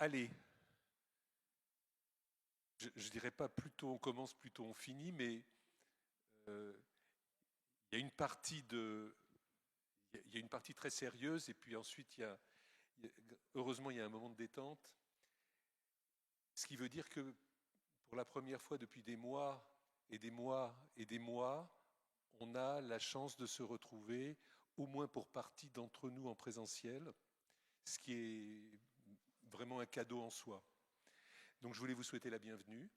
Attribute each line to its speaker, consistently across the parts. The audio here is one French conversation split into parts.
Speaker 1: Allez, je ne dirais pas plus tôt on commence, plus tôt on finit, mais euh, il y a une partie il y a une partie très sérieuse et puis ensuite heureusement il y a un moment de détente, ce qui veut dire que pour la première fois depuis des mois et des mois et des mois, on a la chance de se retrouver, au moins pour partie d'entre nous en présentiel, ce qui est vraiment un cadeau en soi. Donc je voulais vous souhaiter la bienvenue,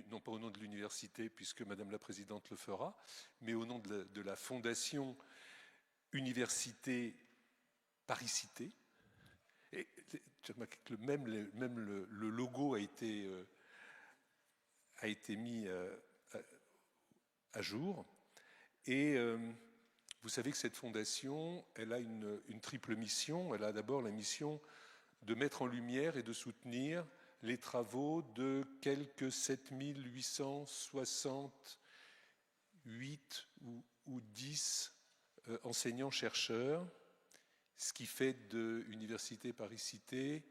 Speaker 1: non pas au nom de l'université, puisque Madame la Présidente le fera, mais au nom de la Fondation Université Paris-Cité. Et même le logo a été mis à jour. Et vous savez que cette fondation, elle a une triple mission. Elle a d'abord la mission de mettre en lumière et de soutenir les travaux de quelques 7868 ou 10 enseignants-chercheurs, ce qui fait de l'Université Paris-Cité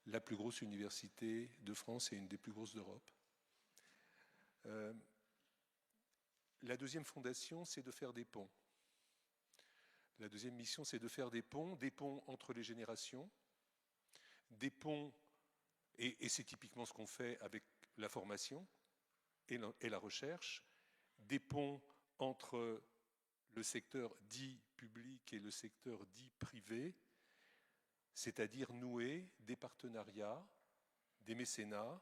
Speaker 1: la plus grosse université de France et une des plus grosses d'Europe. La deuxième fondation, c'est de faire des ponts. La deuxième mission, c'est de faire des ponts entre les générations, des ponts, et c'est typiquement ce qu'on fait avec la formation et la recherche, des ponts entre le secteur dit public et le secteur dit privé, c'est-à-dire nouer des partenariats, des mécénats,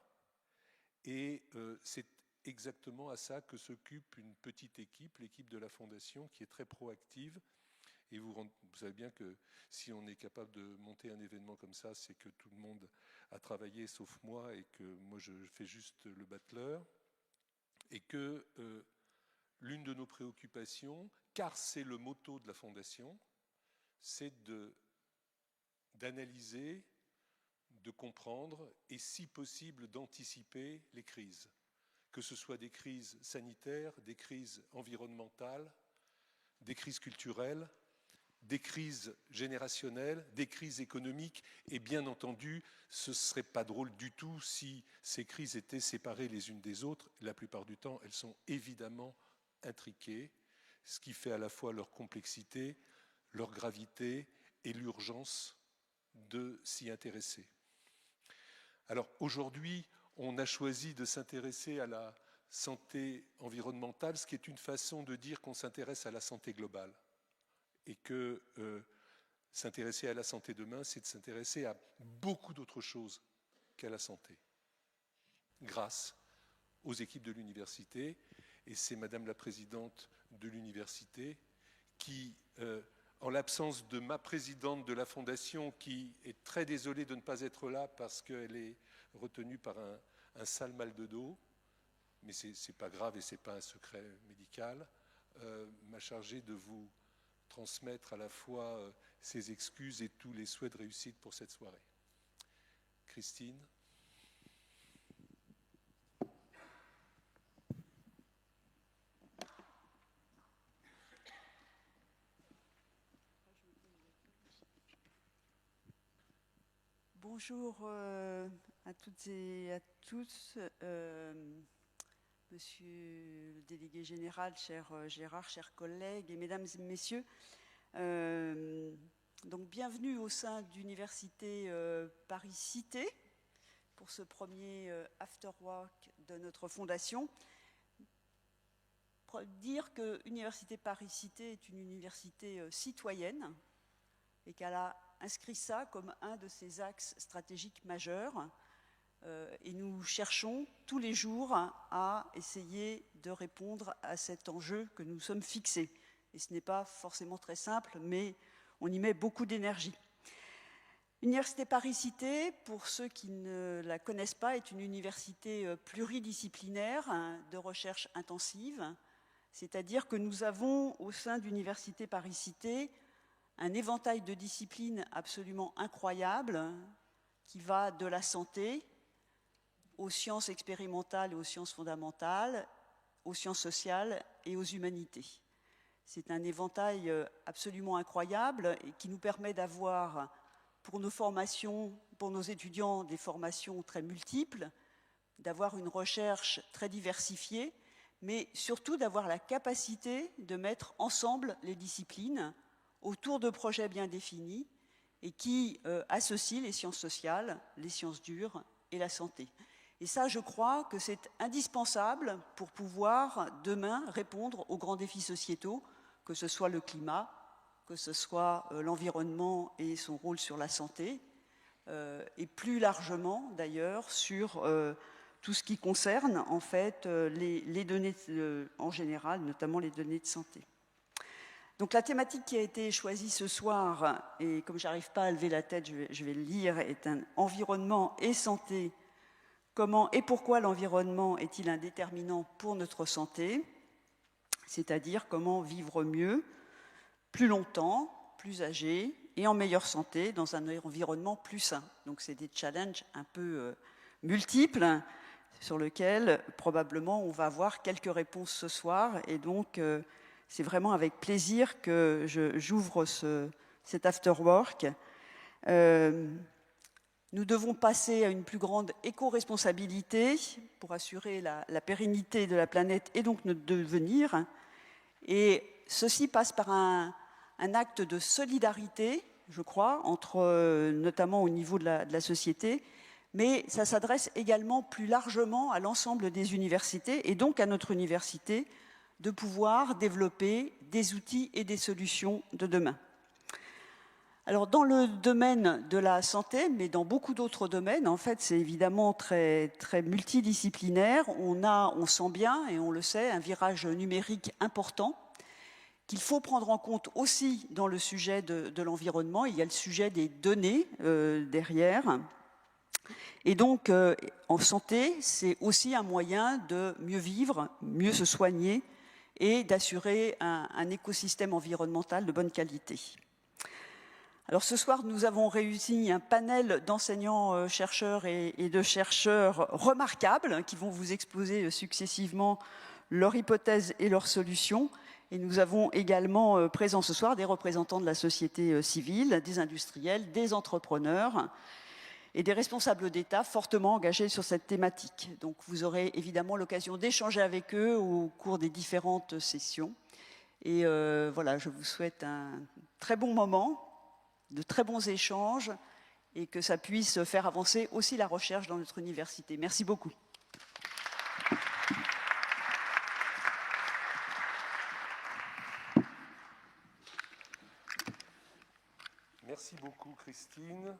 Speaker 1: et c'est exactement à ça que s'occupe une petite équipe, l'équipe de la Fondation, qui est très proactive. Et vous savez bien que si on est capable de monter un événement comme ça, c'est que tout le monde a travaillé sauf moi et que moi je fais juste le battleur. Et que l'une de nos préoccupations, car c'est le motto de la Fondation, c'est d'analyser, de comprendre et si possible d'anticiper les crises. Que ce soit des crises sanitaires, des crises environnementales, des crises culturelles, des crises générationnelles, des crises économiques, et bien entendu, ce ne serait pas drôle du tout si ces crises étaient séparées les unes des autres. La plupart du temps, elles sont évidemment intriquées, ce qui fait à la fois leur complexité, leur gravité et l'urgence de s'y intéresser. Alors aujourd'hui, on a choisi de s'intéresser à la santé environnementale, ce qui est une façon de dire qu'on s'intéresse à la santé globale. Et que s'intéresser à la santé demain, c'est de s'intéresser à beaucoup d'autres choses qu'à la santé, grâce aux équipes de l'université. Et c'est Madame la Présidente de l'université qui, en l'absence de ma présidente de la Fondation, qui est très désolée de ne pas être là parce qu'elle est retenue par un sale mal de dos, mais ce n'est pas grave et ce n'est pas un secret médical, m'a chargé de vous transmettre à la fois ses excuses et tous les souhaits de réussite pour cette soirée. Christine.
Speaker 2: Bonjour à toutes et à tous. Monsieur le délégué général, cher Gérard, chers collègues et mesdames et messieurs, donc bienvenue au sein d'Université Paris-Cité pour ce premier afterwork de notre fondation. Dire que Université Paris-Cité est une université citoyenne et qu'elle a inscrit ça comme un de ses axes stratégiques majeurs. Et nous cherchons tous les jours à essayer de répondre à cet enjeu que nous sommes fixés. Et ce n'est pas forcément très simple, mais on y met beaucoup d'énergie. Université Paris-Cité, pour ceux qui ne la connaissent pas, est une université pluridisciplinaire de recherche intensive, c'est-à-dire que nous avons au sein d'Université Paris-Cité un éventail de disciplines absolument incroyable qui va de la santé aux sciences expérimentales et aux sciences fondamentales, aux sciences sociales et aux humanités. C'est un éventail absolument incroyable et qui nous permet d'avoir pour nos formations, pour nos étudiants, des formations très multiples, d'avoir une recherche très diversifiée, mais surtout d'avoir la capacité de mettre ensemble les disciplines autour de projets bien définis et qui associent les sciences sociales, les sciences dures et la santé. Et ça, je crois que c'est indispensable pour pouvoir demain répondre aux grands défis sociétaux, que ce soit le climat, que ce soit l'environnement et son rôle sur la santé, et plus largement d'ailleurs sur tout ce qui concerne en fait les données en général, notamment les données de santé. Donc la thématique qui a été choisie ce soir, et comme je n'arrive pas à lever la tête, je vais le lire, est un environnement et santé. Comment et pourquoi l'environnement est-il un déterminant pour notre santé? C'est-à-dire comment vivre mieux, plus longtemps, plus âgé et en meilleure santé dans un environnement plus sain. Donc c'est des challenges un peu multiples sur lesquels probablement on va avoir quelques réponses ce soir. Et donc c'est vraiment avec plaisir que j'ouvre cet afterwork. Nous devons passer à une plus grande éco-responsabilité pour assurer la pérennité de la planète et donc notre devenir. Et ceci passe par un acte de solidarité, je crois, notamment au niveau de la société, mais ça s'adresse également plus largement à l'ensemble des universités et donc à notre université de pouvoir développer des outils et des solutions de demain. Alors, dans le domaine de la santé, mais dans beaucoup d'autres domaines, en fait, c'est évidemment très, très multidisciplinaire. On sent bien, et on le sait, un virage numérique important qu'il faut prendre en compte aussi dans le sujet de l'environnement. Il y a le sujet des données derrière. Et donc, en santé, c'est aussi un moyen de mieux vivre, mieux se soigner et d'assurer un écosystème environnemental de bonne qualité. Alors ce soir, nous avons réuni un panel d'enseignants, chercheurs et de chercheurs remarquables qui vont vous exposer successivement leurs hypothèses et leurs solutions. Et nous avons également présents ce soir des représentants de la société civile, des industriels, des entrepreneurs et des responsables d'État fortement engagés sur cette thématique. Donc vous aurez évidemment l'occasion d'échanger avec eux au cours des différentes sessions. Et voilà, je vous souhaite un très bon moment, de très bons échanges et que ça puisse faire avancer aussi la recherche dans notre université. Merci beaucoup.
Speaker 1: Merci beaucoup, Christine.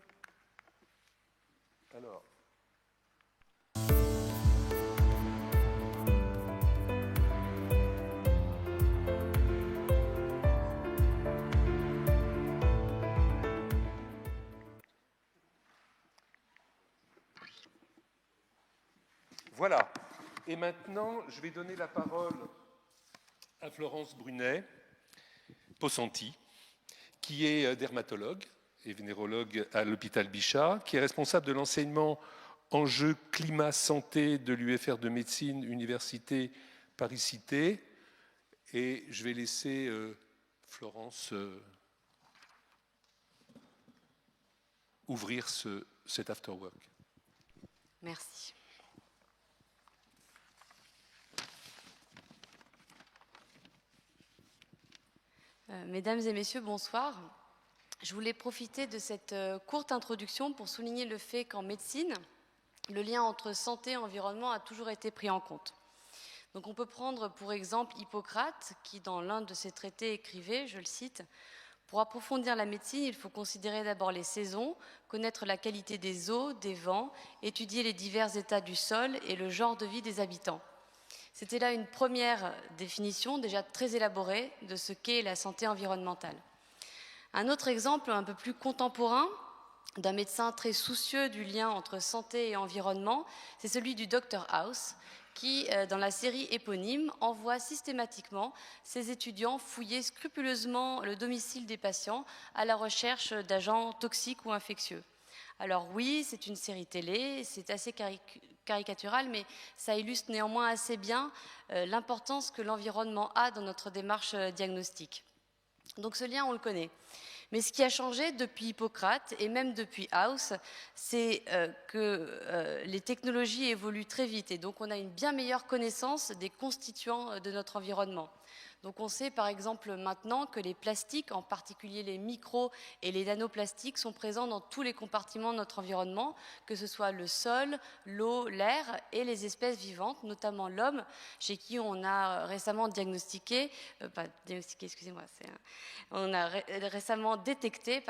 Speaker 1: Alors. Voilà. Et maintenant, je vais donner la parole à Florence Brunet-Possanti, qui est dermatologue et vénérologue à l'hôpital Bichat, qui est responsable de l'enseignement enjeux climat-santé de l'UFR de médecine, Université Paris-Cité. Et je vais laisser Florence ouvrir cet afterwork.
Speaker 3: Merci. Mesdames et messieurs, bonsoir. Je voulais profiter de cette courte introduction pour souligner le fait qu'en médecine, le lien entre santé et environnement a toujours été pris en compte. Donc on peut prendre pour exemple Hippocrate, qui dans l'un de ses traités écrivait, je le cite, « Pour approfondir la médecine, il faut considérer d'abord les saisons, connaître la qualité des eaux, des vents, étudier les divers états du sol et le genre de vie des habitants. » C'était là une première définition déjà très élaborée de ce qu'est la santé environnementale. Un autre exemple un peu plus contemporain d'un médecin très soucieux du lien entre santé et environnement, c'est celui du Dr House, qui, dans la série éponyme, envoie systématiquement ses étudiants fouiller scrupuleusement le domicile des patients à la recherche d'agents toxiques ou infectieux. Alors oui, c'est une série télé, c'est assez caricatural, mais ça illustre néanmoins assez bien l'importance que l'environnement a dans notre démarche diagnostique. Donc ce lien, on le connaît. Mais ce qui a changé depuis Hippocrate et même depuis House, c'est que les technologies évoluent très vite et donc on a une bien meilleure connaissance des constituants de notre environnement. Donc on sait par exemple maintenant que les plastiques, en particulier les micros et les nanoplastiques, sont présents dans tous les compartiments de notre environnement, que ce soit le sol, l'eau, l'air et les espèces vivantes, notamment l'homme, chez qui on a récemment diagnostiqué, on a récemment détecté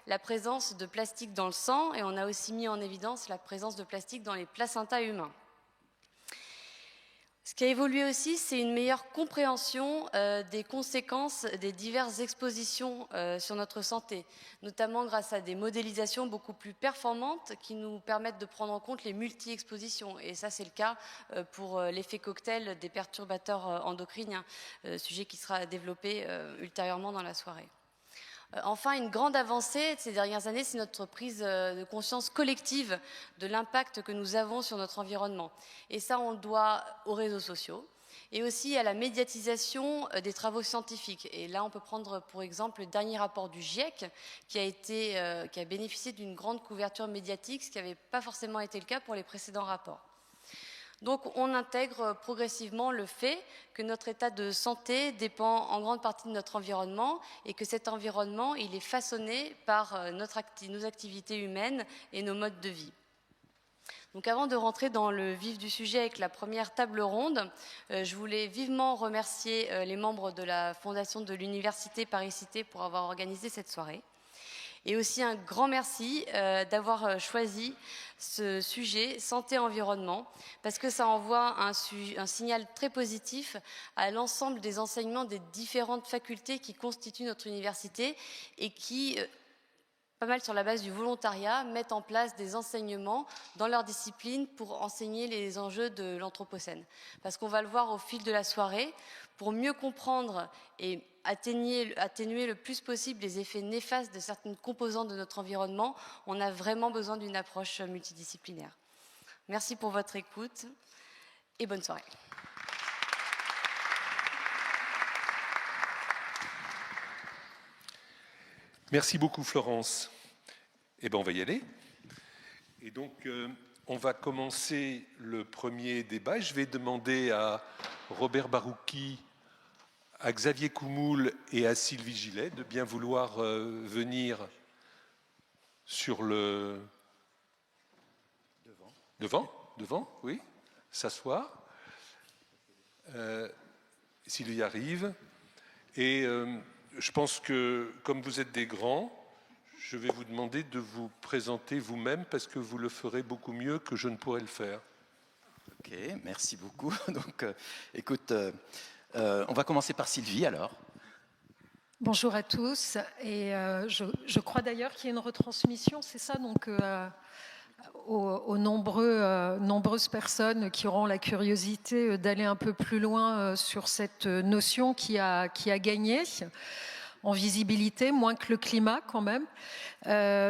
Speaker 3: la présence de plastique dans le sang et on a aussi mis en évidence la présence de plastique dans les placentas humains. Ce qui a évolué aussi, c'est une meilleure compréhension des conséquences des diverses expositions sur notre santé, notamment grâce à des modélisations beaucoup plus performantes qui nous permettent de prendre en compte les multi-expositions. Et ça, c'est le cas pour l'effet cocktail des perturbateurs endocriniens, sujet qui sera développé ultérieurement dans la soirée. Enfin, une grande avancée de ces dernières années, c'est notre prise de conscience collective de l'impact que nous avons sur notre environnement. Et ça, on le doit aux réseaux sociaux et aussi à la médiatisation des travaux scientifiques. Et là, on peut prendre pour exemple le dernier rapport du GIEC qui a bénéficié d'une grande couverture médiatique, ce qui n'avait pas forcément été le cas pour les précédents rapports. Donc on intègre progressivement le fait que notre état de santé dépend en grande partie de notre environnement et que cet environnement, il est façonné par nos activités humaines et nos modes de vie. Donc avant de rentrer dans le vif du sujet avec la première table ronde, je voulais vivement remercier les membres de la Fondation de l'Université Paris-Cité pour avoir organisé cette soirée. Et aussi un grand merci d'avoir choisi ce sujet santé-environnement parce que ça envoie un signal très positif à l'ensemble des enseignements des différentes facultés qui constituent notre université et qui, pas mal sur la base du volontariat, mettent en place des enseignements dans leur discipline pour enseigner les enjeux de l'Anthropocène. Parce qu'on va le voir au fil de la soirée, pour mieux comprendre et atténuer le plus possible les effets néfastes de certaines composantes de notre environnement, on a vraiment besoin d'une approche multidisciplinaire. Merci pour votre écoute et bonne soirée.
Speaker 1: Merci beaucoup Florence. Eh bien, on va y aller. Et donc, on va commencer le premier débat. Je vais demander à Robert Barouki, à Xavier Coumoul et à Sylvie Gillet de bien vouloir venir sur le... Devant, oui, s'asseoir. Sylvie arrive. Et je pense que, comme vous êtes des grands, je vais vous demander de vous présenter vous-même parce que vous le ferez beaucoup mieux que je ne pourrais le faire.
Speaker 4: Ok, merci beaucoup. Donc, écoute, on va commencer par Sylvie alors.
Speaker 5: Bonjour à tous. Et je crois d'ailleurs qu'il y a une retransmission, c'est ça, donc aux nombreuses personnes qui auront la curiosité d'aller un peu plus loin sur cette notion qui a gagné en visibilité, moins que le climat quand même.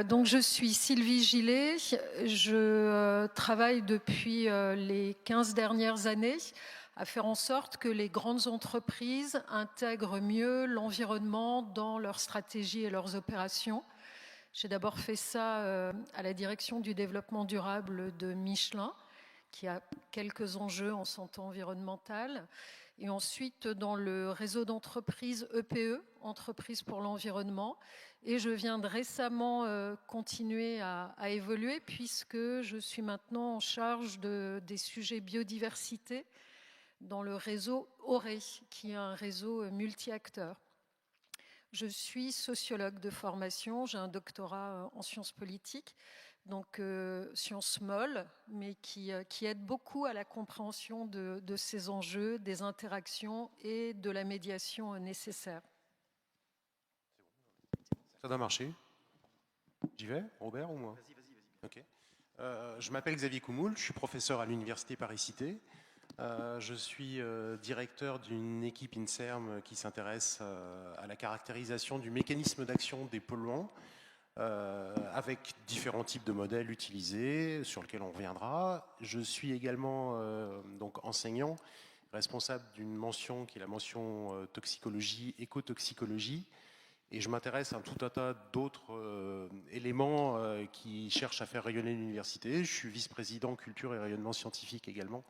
Speaker 5: Donc je suis Sylvie Gillet, je travaille depuis les 15 dernières années à faire en sorte que les grandes entreprises intègrent mieux l'environnement dans leurs stratégies et leurs opérations. J'ai d'abord fait ça à la direction du développement durable de Michelin, qui a quelques enjeux en santé environnementale. Et ensuite dans le réseau d'entreprises EPE, Entreprises pour l'environnement. Et je viens de récemment continuer à évoluer puisque je suis maintenant en charge des sujets biodiversité dans le réseau ORE, qui est un réseau multi-acteurs. Je suis sociologue de formation, j'ai un doctorat en sciences politiques, donc sciences molles, mais qui aide beaucoup à la compréhension de ces enjeux, des interactions et de la médiation nécessaire.
Speaker 6: Ça doit marcher. J'y vais, Robert ou moi? Vas-y. Ok. Je m'appelle Xavier Coumoul, je suis professeur à l'Université Paris-Cité. Je suis directeur d'une équipe INSERM qui s'intéresse à la caractérisation du mécanisme d'action des polluants avec différents types de modèles utilisés sur lesquels on reviendra. Je suis également donc enseignant, responsable d'une mention qui est la mention toxicologie, écotoxicologie. Et je m'intéresse à tout un tas d'autres éléments qui cherchent à faire rayonner l'université. Je suis vice-président culture et rayonnement scientifique également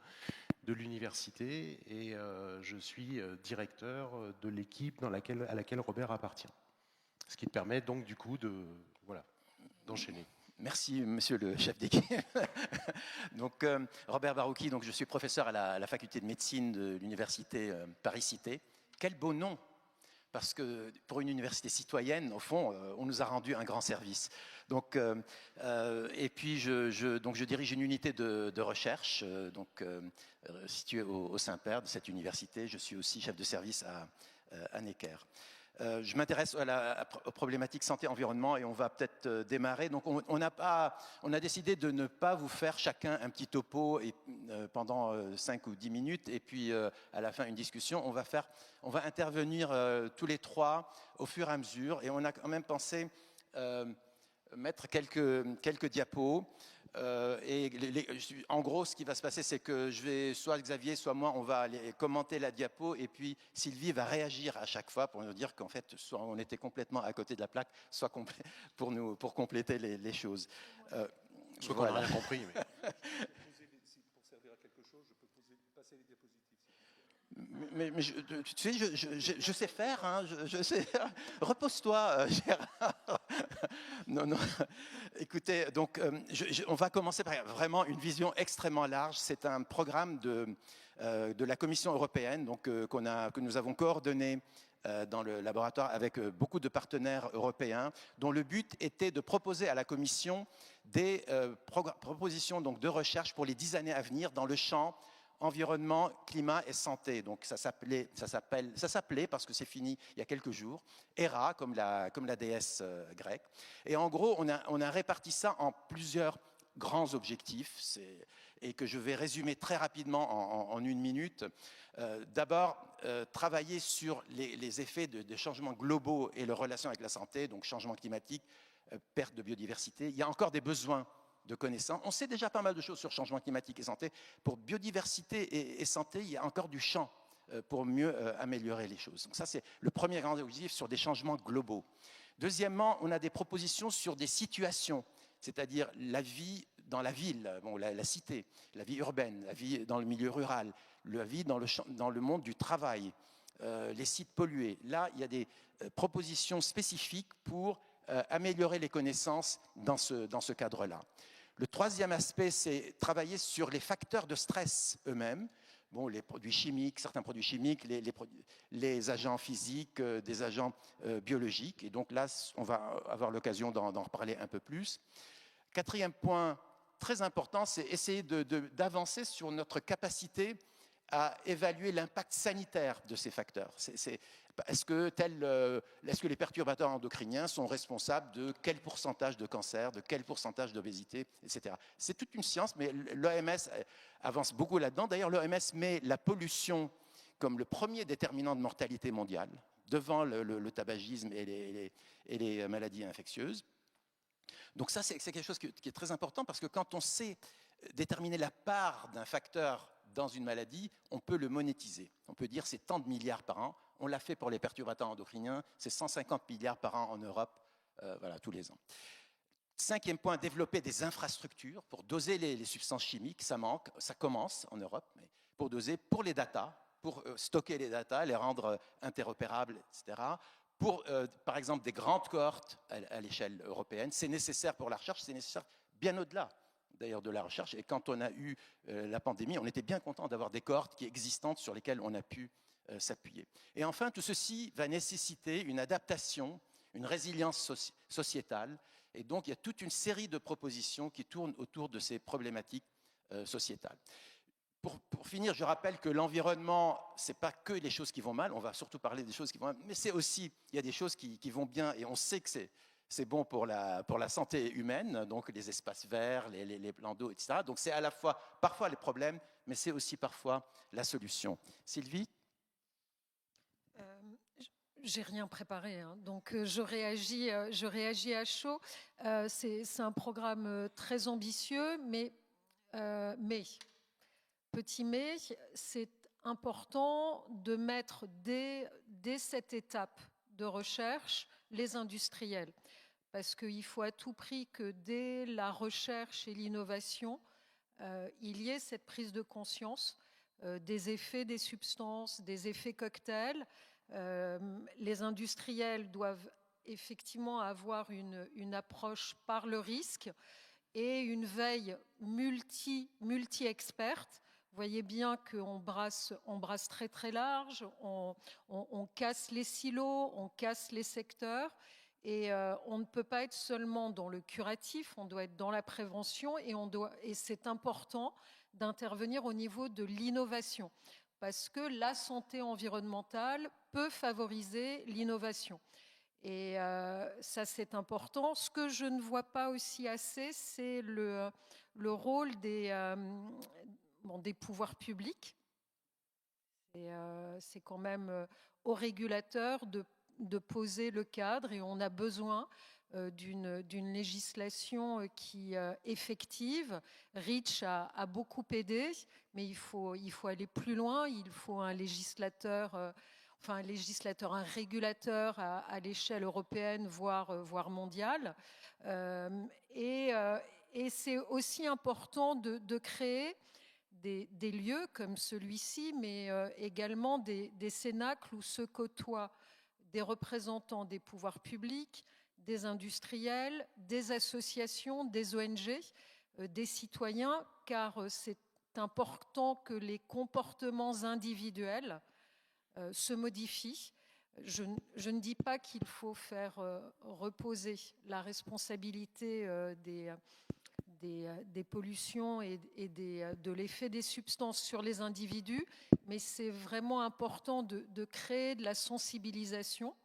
Speaker 6: de l'université et je suis directeur de l'équipe à laquelle Robert appartient. Ce qui te permet donc du coup d'enchaîner.
Speaker 4: Merci, monsieur le chef d'équipe. Donc, Robert Barouki, donc, je suis professeur à la faculté de médecine de l'université Paris-Cité. Quel beau nom! Parce que pour une université citoyenne, au fond, on nous a rendu un grand service. Donc, et puis, je dirige une unité de recherche située au Saint-Père de cette université. Je suis aussi chef de service à Necker. Je m'intéresse aux problématiques santé-environnement et on va peut-être démarrer. Donc, on a décidé de ne pas vous faire chacun un petit topo pendant 5 ou 10 minutes et puis à la fin une discussion. On va intervenir tous les trois au fur et à mesure et on a quand même pensé mettre quelques diapos. En gros, ce qui va se passer, c'est que soit Xavier, soit moi, on va aller commenter la diapo, et puis Sylvie va réagir à chaque fois pour nous dire qu'en fait, soit on était complètement à côté de la plaque, soit pour compléter les choses.
Speaker 6: Je crois qu'on n'a rien compris. Mais...
Speaker 1: Pour servir à quelque chose, je peux passer les diapositives.
Speaker 4: Mais tu sais, je sais faire, hein, je sais. Repose-toi, Gérard. Non. Écoutez, donc, on va commencer par vraiment une vision extrêmement large. C'est un programme de la Commission européenne, donc que nous avons coordonné dans le laboratoire avec beaucoup de partenaires européens, dont le but était de proposer à la Commission des propositions donc, de recherche pour les 10 années à venir dans le champ environnement, climat et santé. Donc ça s'appelait, parce que c'est fini il y a quelques jours, Héra, comme la déesse grecque. Et en gros, on a réparti ça en plusieurs grands objectifs, et que je vais résumer très rapidement en 1 minute. D'abord, travailler sur les effets des changements globaux et leur relation avec la santé, donc changement climatique, perte de biodiversité. Il y a encore des besoins de connaissances. On sait déjà pas mal de choses sur changement climatique et santé. Pour biodiversité et santé, il y a encore du champ pour mieux améliorer les choses. Donc ça, c'est le premier grand objectif sur des changements globaux. Deuxièmement, on a des propositions sur des situations, c'est-à-dire la vie dans la ville, la cité, la vie urbaine, la vie dans le milieu rural, la vie dans le monde du travail, les sites pollués. Là, il y a des propositions spécifiques pour améliorer les connaissances dans ce cadre-là. Le troisième aspect, c'est travailler sur les facteurs de stress eux-mêmes. Bon, les produits chimiques, certains produits chimiques, les agents physiques, des agents biologiques. Et donc là, on va avoir l'occasion d'en reparler un peu plus. Quatrième point très important, c'est essayer d'avancer sur notre capacité à évaluer l'impact sanitaire de ces facteurs. Est-ce que les perturbateurs endocriniens sont responsables de quel pourcentage de cancer, de quel pourcentage d'obésité, etc. C'est toute une science, mais l'OMS avance beaucoup là-dedans. D'ailleurs, l'OMS met la pollution comme le premier déterminant de mortalité mondiale, devant le tabagisme et les maladies infectieuses. Donc ça, c'est quelque chose qui est très important, parce que quand on sait déterminer la part d'un facteur dans une maladie, on peut le monétiser. On peut dire c'est tant de milliards par an. On l'a fait pour les perturbateurs endocriniens, c'est 150 milliards par an en Europe, tous les ans. Cinquième point, développer des infrastructures pour doser les substances chimiques. Ça manque, ça commence en Europe, mais pour doser, pour les data, pour stocker les data, les rendre interopérables, etc. Pour, par exemple, des grandes cohortes à l'échelle européenne. C'est nécessaire pour la recherche, c'est nécessaire bien au-delà d'ailleurs de la recherche. Et quand on a eu la pandémie, on était bien content d'avoir des cohortes existantes sur lesquelles on a pu s'appuyer. Et enfin, tout ceci va nécessiter une adaptation, une résilience sociétale. Et donc, il y a toute une série de propositions qui tournent autour de ces problématiques sociétales. Pour finir, je rappelle que l'environnement, ce n'est pas que les choses qui vont mal, on va surtout parler des choses qui vont mal, mais c'est aussi, il y a des choses qui vont bien, et on sait que c'est bon pour la santé humaine, donc les espaces verts, les plans d'eau, etc. Donc c'est à la fois parfois les problèmes, mais c'est aussi parfois la solution. Sylvie ?
Speaker 5: J'ai rien préparé, hein. Donc je réagis à chaud. C'est un programme très ambitieux, mais petit mais, c'est important de mettre dès cette étape de recherche les industriels. Parce qu'il faut à tout prix que dès la recherche et l'innovation, il y ait cette prise de conscience des effets des substances, des effets cocktails. Les industriels doivent effectivement avoir une approche par le risque et une veille multi-experte. Vous voyez bien qu'on brasse très très large, on casse les silos, on casse les secteurs. Et on ne peut pas être seulement dans le curatif, on doit être dans la prévention et c'est important d'intervenir au niveau de l'innovation parce que la santé environnementale peut favoriser l'innovation. Et ça, c'est important. Ce que je ne vois pas aussi assez, c'est le rôle des pouvoirs publics. C'est quand même aux régulateurs de poser le cadre et on a besoin d'une législation qui effective. REACH a beaucoup aidé, mais il faut aller plus loin. Il faut un législateur, un régulateur à l'échelle européenne, voire mondiale. Et c'est aussi important de créer des lieux comme celui-ci, mais également des cénacles où se côtoient des représentants des pouvoirs publics, des industriels, des associations, des ONG, des citoyens, car c'est important que les comportements individuels se modifient. Je ne dis pas qu'il faut faire reposer la responsabilité des pollutions et de l'effet des substances sur les individus, mais c'est vraiment important de créer de la sensibilisation.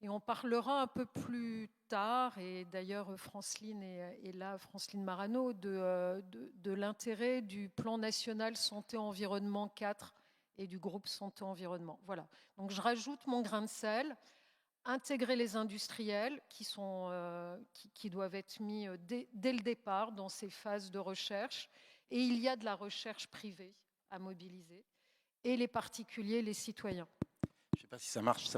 Speaker 5: Et on parlera un peu plus tard, et d'ailleurs Franceline est là, Franceline Marano, de l'intérêt du plan national santé-environnement 4 et du groupe santé-environnement. Voilà, donc je rajoute mon grain de sel. Intégrer les industriels qui doivent être mis dès le départ dans ces phases de recherche. Et il y a de la recherche privée à mobiliser. Et les particuliers, les citoyens.
Speaker 4: Je ne sais pas si ça marche.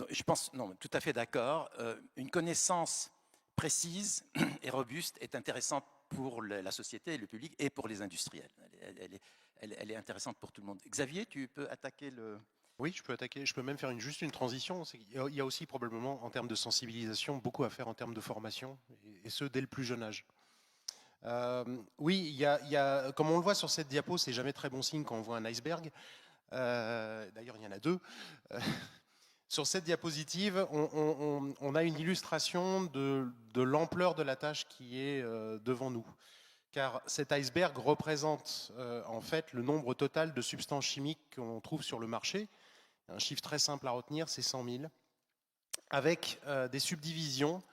Speaker 4: Je pense, non, tout à fait d'accord. Une connaissance précise et robuste est intéressante pour la société, le public et pour les industriels. Elle est intéressante pour tout le monde. Xavier, tu peux attaquer le...
Speaker 6: Oui, je peux attaquer. Je peux même faire juste une transition. Il y a aussi probablement, en termes de sensibilisation, beaucoup à faire en termes de formation, et ce, dès le plus jeune âge. Oui, il y a, comme on le voit sur cette diapo, c'est jamais très bon signe quand on voit un iceberg. D'ailleurs, il y en a deux. Sur cette diapositive, on a une illustration de l'ampleur de la tâche qui est devant nous. Car cet iceberg représente en fait le nombre total de substances chimiques qu'on trouve sur le marché. Un chiffre très simple à retenir, c'est 100 000, avec des subdivisions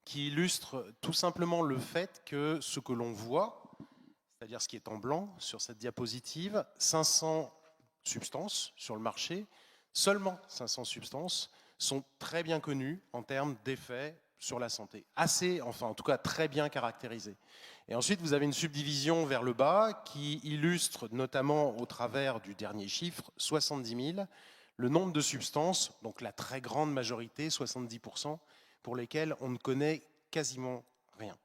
Speaker 6: qui illustrent tout simplement le fait que ce que l'on voit, c'est-à-dire ce qui est en blanc sur cette diapositive, 500 substances sur le marché, seulement 500 substances sont très bien connues en termes d'effets sur la santé. En tout cas très bien caractérisées. Et ensuite, vous avez une subdivision vers le bas qui illustre notamment au travers du dernier chiffre, 70 000, le nombre de substances, donc la très grande majorité, 70%, pour lesquelles on ne connaît quasiment rien.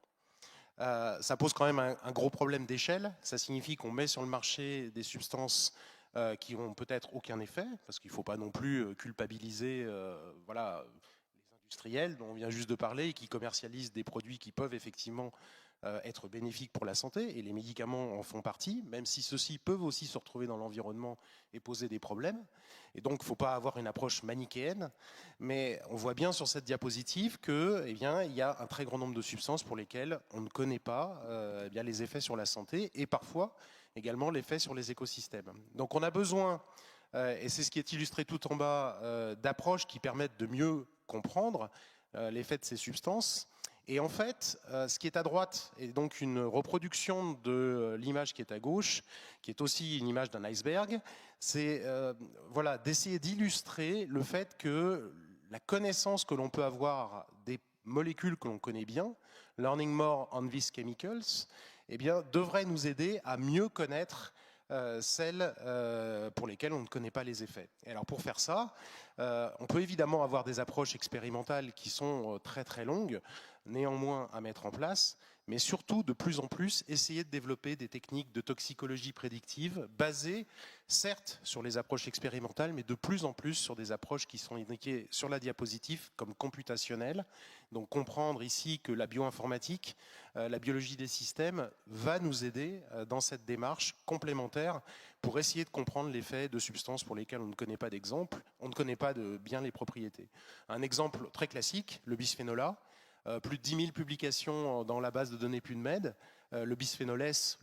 Speaker 6: Ça pose quand même un gros problème d'échelle. Ça signifie qu'on met sur le marché des substances qui n'ont peut-être aucun effet, parce qu'il ne faut pas non plus culpabiliser les industriels dont on vient juste de parler et qui commercialisent des produits qui peuvent effectivement être bénéfiques pour la santé, et les médicaments en font partie, même si ceux-ci peuvent aussi se retrouver dans l'environnement et poser des problèmes. Et donc, il ne faut pas avoir une approche manichéenne, mais on voit bien sur cette diapositive qu'il y a un très grand nombre de substances pour lesquelles on ne connaît pas les effets sur la santé, et parfois également l'effet sur les écosystèmes. Donc on a besoin, et c'est ce qui est illustré tout en bas, d'approches qui permettent de mieux comprendre l'effet de ces substances. Et en fait, ce qui est à droite est donc une reproduction de l'image qui est à gauche, qui est aussi une image d'un iceberg. C'est d'essayer d'illustrer le fait que la connaissance que l'on peut avoir des molécules que l'on connaît bien, learning more on these chemicals, devrait nous aider à mieux connaître celles pour lesquelles on ne connaît pas les effets. Et alors pour faire ça, On peut évidemment avoir des approches expérimentales qui sont très très longues, néanmoins à mettre en place, mais surtout de plus en plus essayer de développer des techniques de toxicologie prédictive basées certes sur les approches expérimentales, mais de plus en plus sur des approches qui sont indiquées sur la diapositive comme computationnelles. Donc comprendre ici que la bioinformatique, la biologie des systèmes va nous aider dans cette démarche complémentaire pour essayer de comprendre l'effet de substances pour lesquelles on ne connaît pas d'exemple, on ne connaît pas bien les propriétés. Un exemple très classique, le bisphénol A. Plus de 10 000 publications dans la base de données PubMed. Le bisphénol S,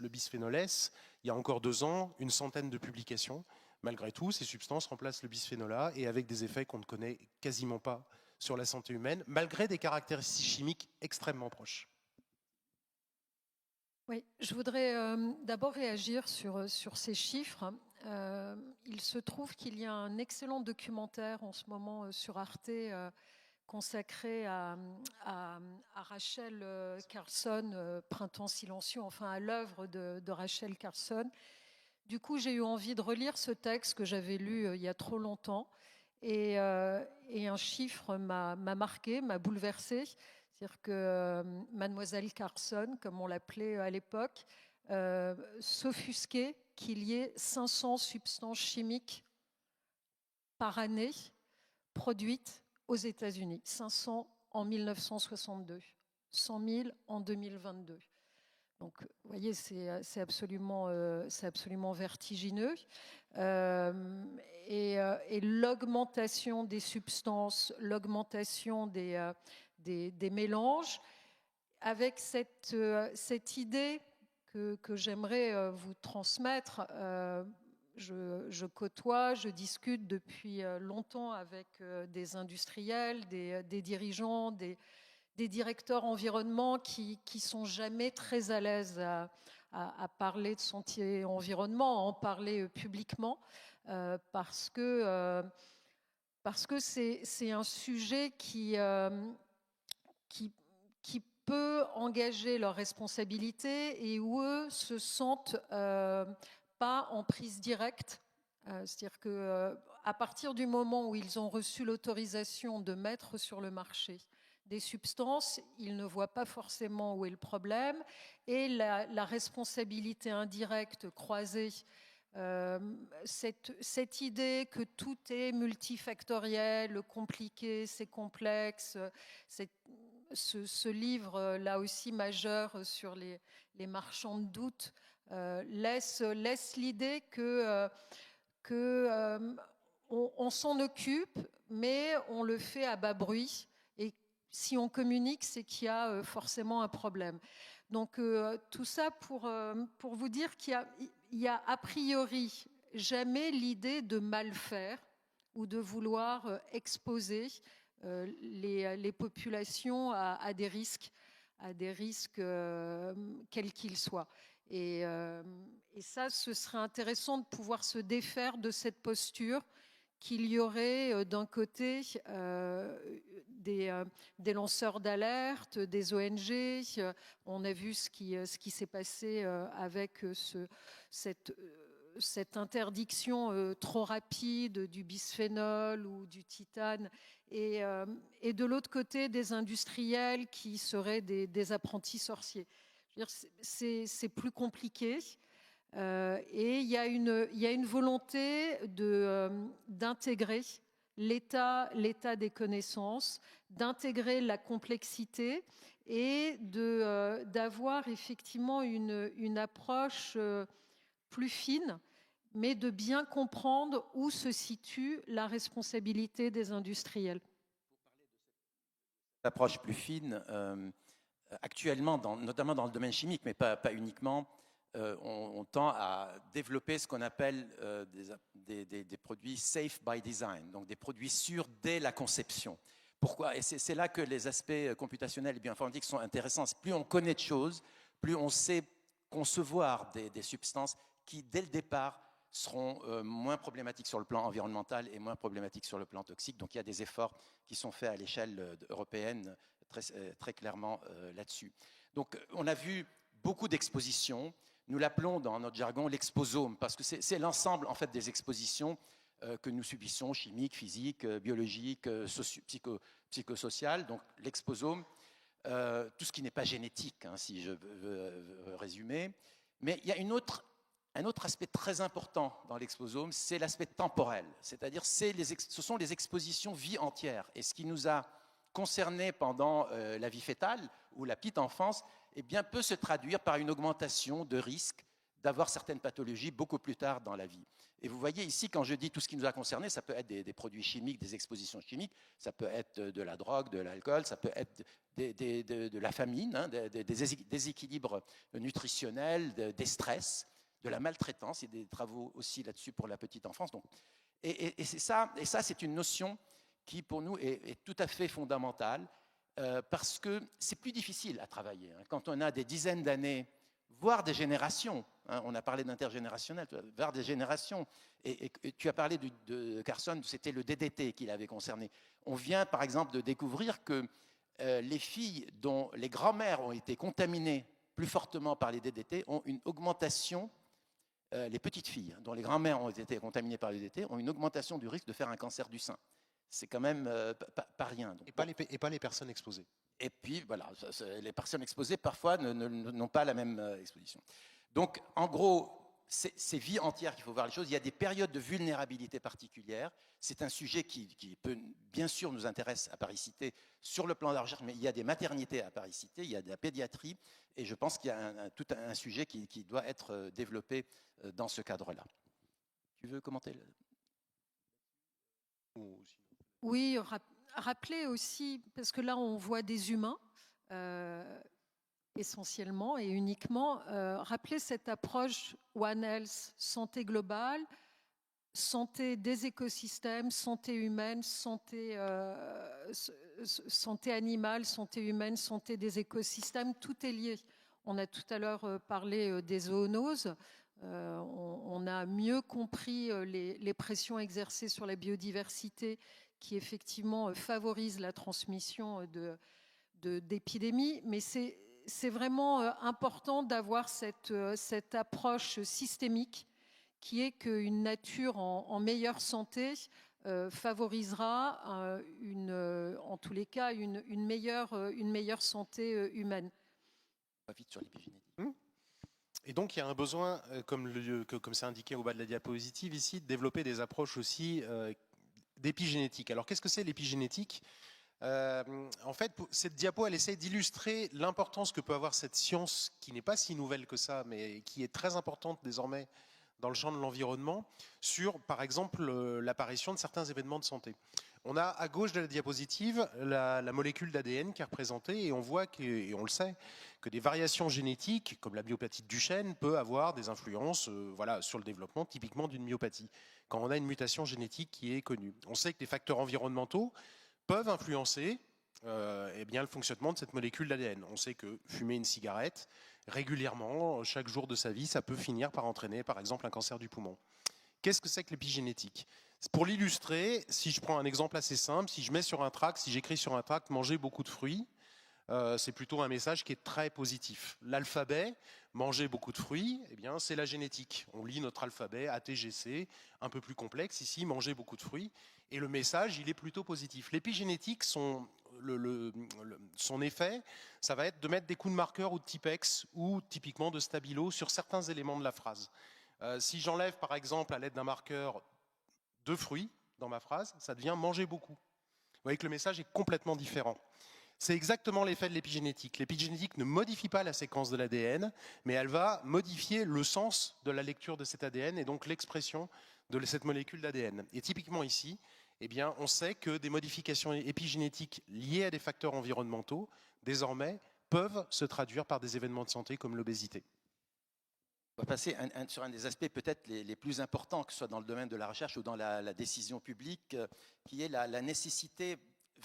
Speaker 6: il y a encore 2 ans, une centaine de publications. Malgré tout, ces substances remplacent le bisphénol A et avec des effets qu'on ne connaît quasiment pas sur la santé humaine, malgré des caractéristiques chimiques extrêmement proches.
Speaker 5: Oui, je voudrais d'abord réagir sur ces chiffres. Il se trouve qu'il y a un excellent documentaire en ce moment sur Arte consacré à Rachel Carson, Printemps silencieux, enfin à l'œuvre de Rachel Carson. Du coup, j'ai eu envie de relire ce texte que j'avais lu il y a trop longtemps. Et un chiffre m'a marqué, m'a bouleversée. C'est-à-dire que Mademoiselle Carson, comme on l'appelait à l'époque, s'offusquait qu'il y ait 500 substances chimiques par année produites aux États-Unis. 500 en 1962, 100 000 en 2022. Donc, vous voyez, c'est absolument vertigineux. Et l'augmentation des substances, l'augmentation des mélanges, avec cette idée que j'aimerais vous transmettre. Je côtoie, je discute depuis longtemps avec des industriels, des dirigeants, des directeurs environnement qui sont jamais très à l'aise à parler de santé environnement, à en parler publiquement, parce que c'est un sujet qui peut engager leurs responsabilités et où eux se sentent pas en prise directe. C'est-à-dire qu'à partir du moment où ils ont reçu l'autorisation de mettre sur le marché des substances, ils ne voient pas forcément où est le problème. Et la responsabilité indirecte croisée, cette idée que tout est multifactoriel, compliqué, c'est complexe, ce livre, là aussi majeur sur les marchands de doute, laisse l'idée on s'en occupe, mais on le fait à bas bruit. Et si on communique, c'est qu'il y a forcément un problème. Donc tout ça pour vous dire qu'il y a a priori jamais l'idée de mal faire ou de vouloir exposer les populations à des risques quels qu'ils soient. Et ça, ce serait intéressant de pouvoir se défaire de cette posture qu'il y aurait d'un côté des lanceurs d'alerte, des ONG. On a vu ce qui s'est passé avec cette interdiction trop rapide du bisphénol ou du titane, et de l'autre côté des industriels qui seraient des apprentis sorciers. Je veux dire, c'est plus compliqué. Et il y a une volonté d'intégrer l'état des connaissances, d'intégrer la complexité et d'avoir effectivement une approche plus fine, mais de bien comprendre où se situe la responsabilité des industriels.
Speaker 4: L'approche plus fine, actuellement, notamment dans le domaine chimique, mais pas uniquement, on tend à développer ce qu'on appelle des produits safe by design, donc des produits sûrs dès la conception. Pourquoi? Et c'est là que les aspects computationnels et bioinformatiques sont intéressants. Plus on connaît de choses, plus on sait concevoir des substances qui, dès le départ, seront moins problématiques sur le plan environnemental et moins problématiques sur le plan toxique. Donc il y a des efforts qui sont faits à l'échelle européenne très clairement là-dessus. Donc on a vu beaucoup d'expositions. Nous l'appelons dans notre jargon l'exposome, parce que c'est l'ensemble en fait des expositions que nous subissons, chimiques, physiques, biologiques, psychosociales. Donc l'exposome, tout ce qui n'est pas génétique, hein, si je veux résumer. Mais il y a un autre aspect très important dans l'exposome, c'est l'aspect temporel. C'est-à-dire ce sont les expositions vie entière. Et ce qui nous a concernés pendant la vie fœtale ou la petite enfance, eh bien, peut se traduire par une augmentation de risque d'avoir certaines pathologies beaucoup plus tard dans la vie. Et vous voyez ici, quand je dis tout ce qui nous a concernés, ça peut être des produits chimiques, des expositions chimiques, ça peut être de la drogue, de l'alcool, ça peut être de la famine, hein, des déséquilibres nutritionnels, des stress, de la maltraitance. Il y a des travaux aussi là-dessus pour la petite enfance. Donc, et ça, c'est une notion qui, pour nous, est tout à fait fondamentale, parce que c'est plus difficile à travailler. Hein. Quand on a des dizaines d'années, voire des générations, hein, on a parlé d'intergénérationnel, voire des générations, et tu as parlé de Carson, c'était le DDT qui l'avait concerné. On vient par exemple de découvrir que les filles dont les grands-mères ont été contaminées plus fortement par les DDT ont une augmentation, les petites filles dont les grands-mères ont été contaminées par les DDT ont une augmentation du risque de faire un cancer du sein. C'est quand même pas rien. Donc,
Speaker 6: et pas les personnes exposées.
Speaker 4: Et puis, voilà, les personnes exposées, parfois, n'ont pas la même exposition. Donc, en gros, c'est vie entière qu'il faut voir les choses. Il y a des périodes de vulnérabilité particulières. C'est un sujet qui peut, bien sûr, nous intéresse à Paris-Cité sur le plan de la recherche, mais il y a des maternités à Paris-Cité, il y a de la pédiatrie, et je pense qu'il y a tout un sujet qui doit être développé dans ce cadre-là. Tu veux commenter
Speaker 5: Oui, rappeler aussi, parce que là on voit des humains essentiellement et uniquement, rappeler cette approche One Health, santé globale, santé des écosystèmes, santé humaine, santé animale, santé humaine, santé des écosystèmes, tout est lié. On a tout à l'heure parlé des zoonoses. On a mieux compris les pressions exercées sur la biodiversité qui effectivement favorisent la transmission d'épidémies. Mais c'est vraiment important d'avoir cette approche systémique qui est qu'une nature en meilleure santé favorisera en tous les cas une meilleure santé humaine.
Speaker 4: Pas vite sur l'épigénétique.
Speaker 6: Et donc il y a un besoin, comme c'est indiqué au bas de la diapositive ici, de développer des approches aussi d'épigénétique. Alors qu'est-ce que c'est l'épigénétique ? En fait, cette diapo, elle essaie d'illustrer l'importance que peut avoir cette science, qui n'est pas si nouvelle que ça, mais qui est très importante désormais dans le champ de l'environnement, sur, par exemple, l'apparition de certains événements de santé. On a à gauche de la diapositive la molécule d'ADN qui est représentée, et on voit, et on le sait, que des variations génétiques, comme la myopathie de Duchenne, peut avoir des influences sur le développement typiquement d'une myopathie, quand on a une mutation génétique qui est connue. On sait que les facteurs environnementaux peuvent influencer le fonctionnement de cette molécule d'ADN. On sait que fumer une cigarette régulièrement, chaque jour de sa vie, ça peut finir par entraîner, par exemple, un cancer du poumon. Qu'est-ce que c'est que l'épigénétique ? Pour l'illustrer, si je prends un exemple assez simple, si je mets sur un tract, si j'écris sur un tract « manger beaucoup de fruits », c'est plutôt un message qui est très positif. L'alphabet, manger beaucoup de fruits, eh bien, c'est la génétique. On lit notre alphabet ATGC, un peu plus complexe ici, manger beaucoup de fruits, et le message, il est plutôt positif. L'épigénétique, son effet, ça va être de mettre des coups de marqueur ou de typex ou typiquement de stabilo sur certains éléments de la phrase. Si j'enlève par exemple à l'aide d'un marqueur 2 fruits dans ma phrase, ça devient manger beaucoup. Vous voyez que le message est complètement différent. C'est exactement l'effet de l'épigénétique. L'épigénétique ne modifie pas la séquence de l'ADN, mais elle va modifier le sens de la lecture de cet ADN et donc l'expression de cette molécule d'ADN. Et typiquement ici, eh bien, on sait que des modifications épigénétiques liées à des facteurs environnementaux, désormais, peuvent se traduire par des événements de santé comme l'obésité.
Speaker 4: On va passer sur un des aspects peut-être les plus importants, que ce soit dans le domaine de la recherche ou dans la décision publique, qui est la nécessité,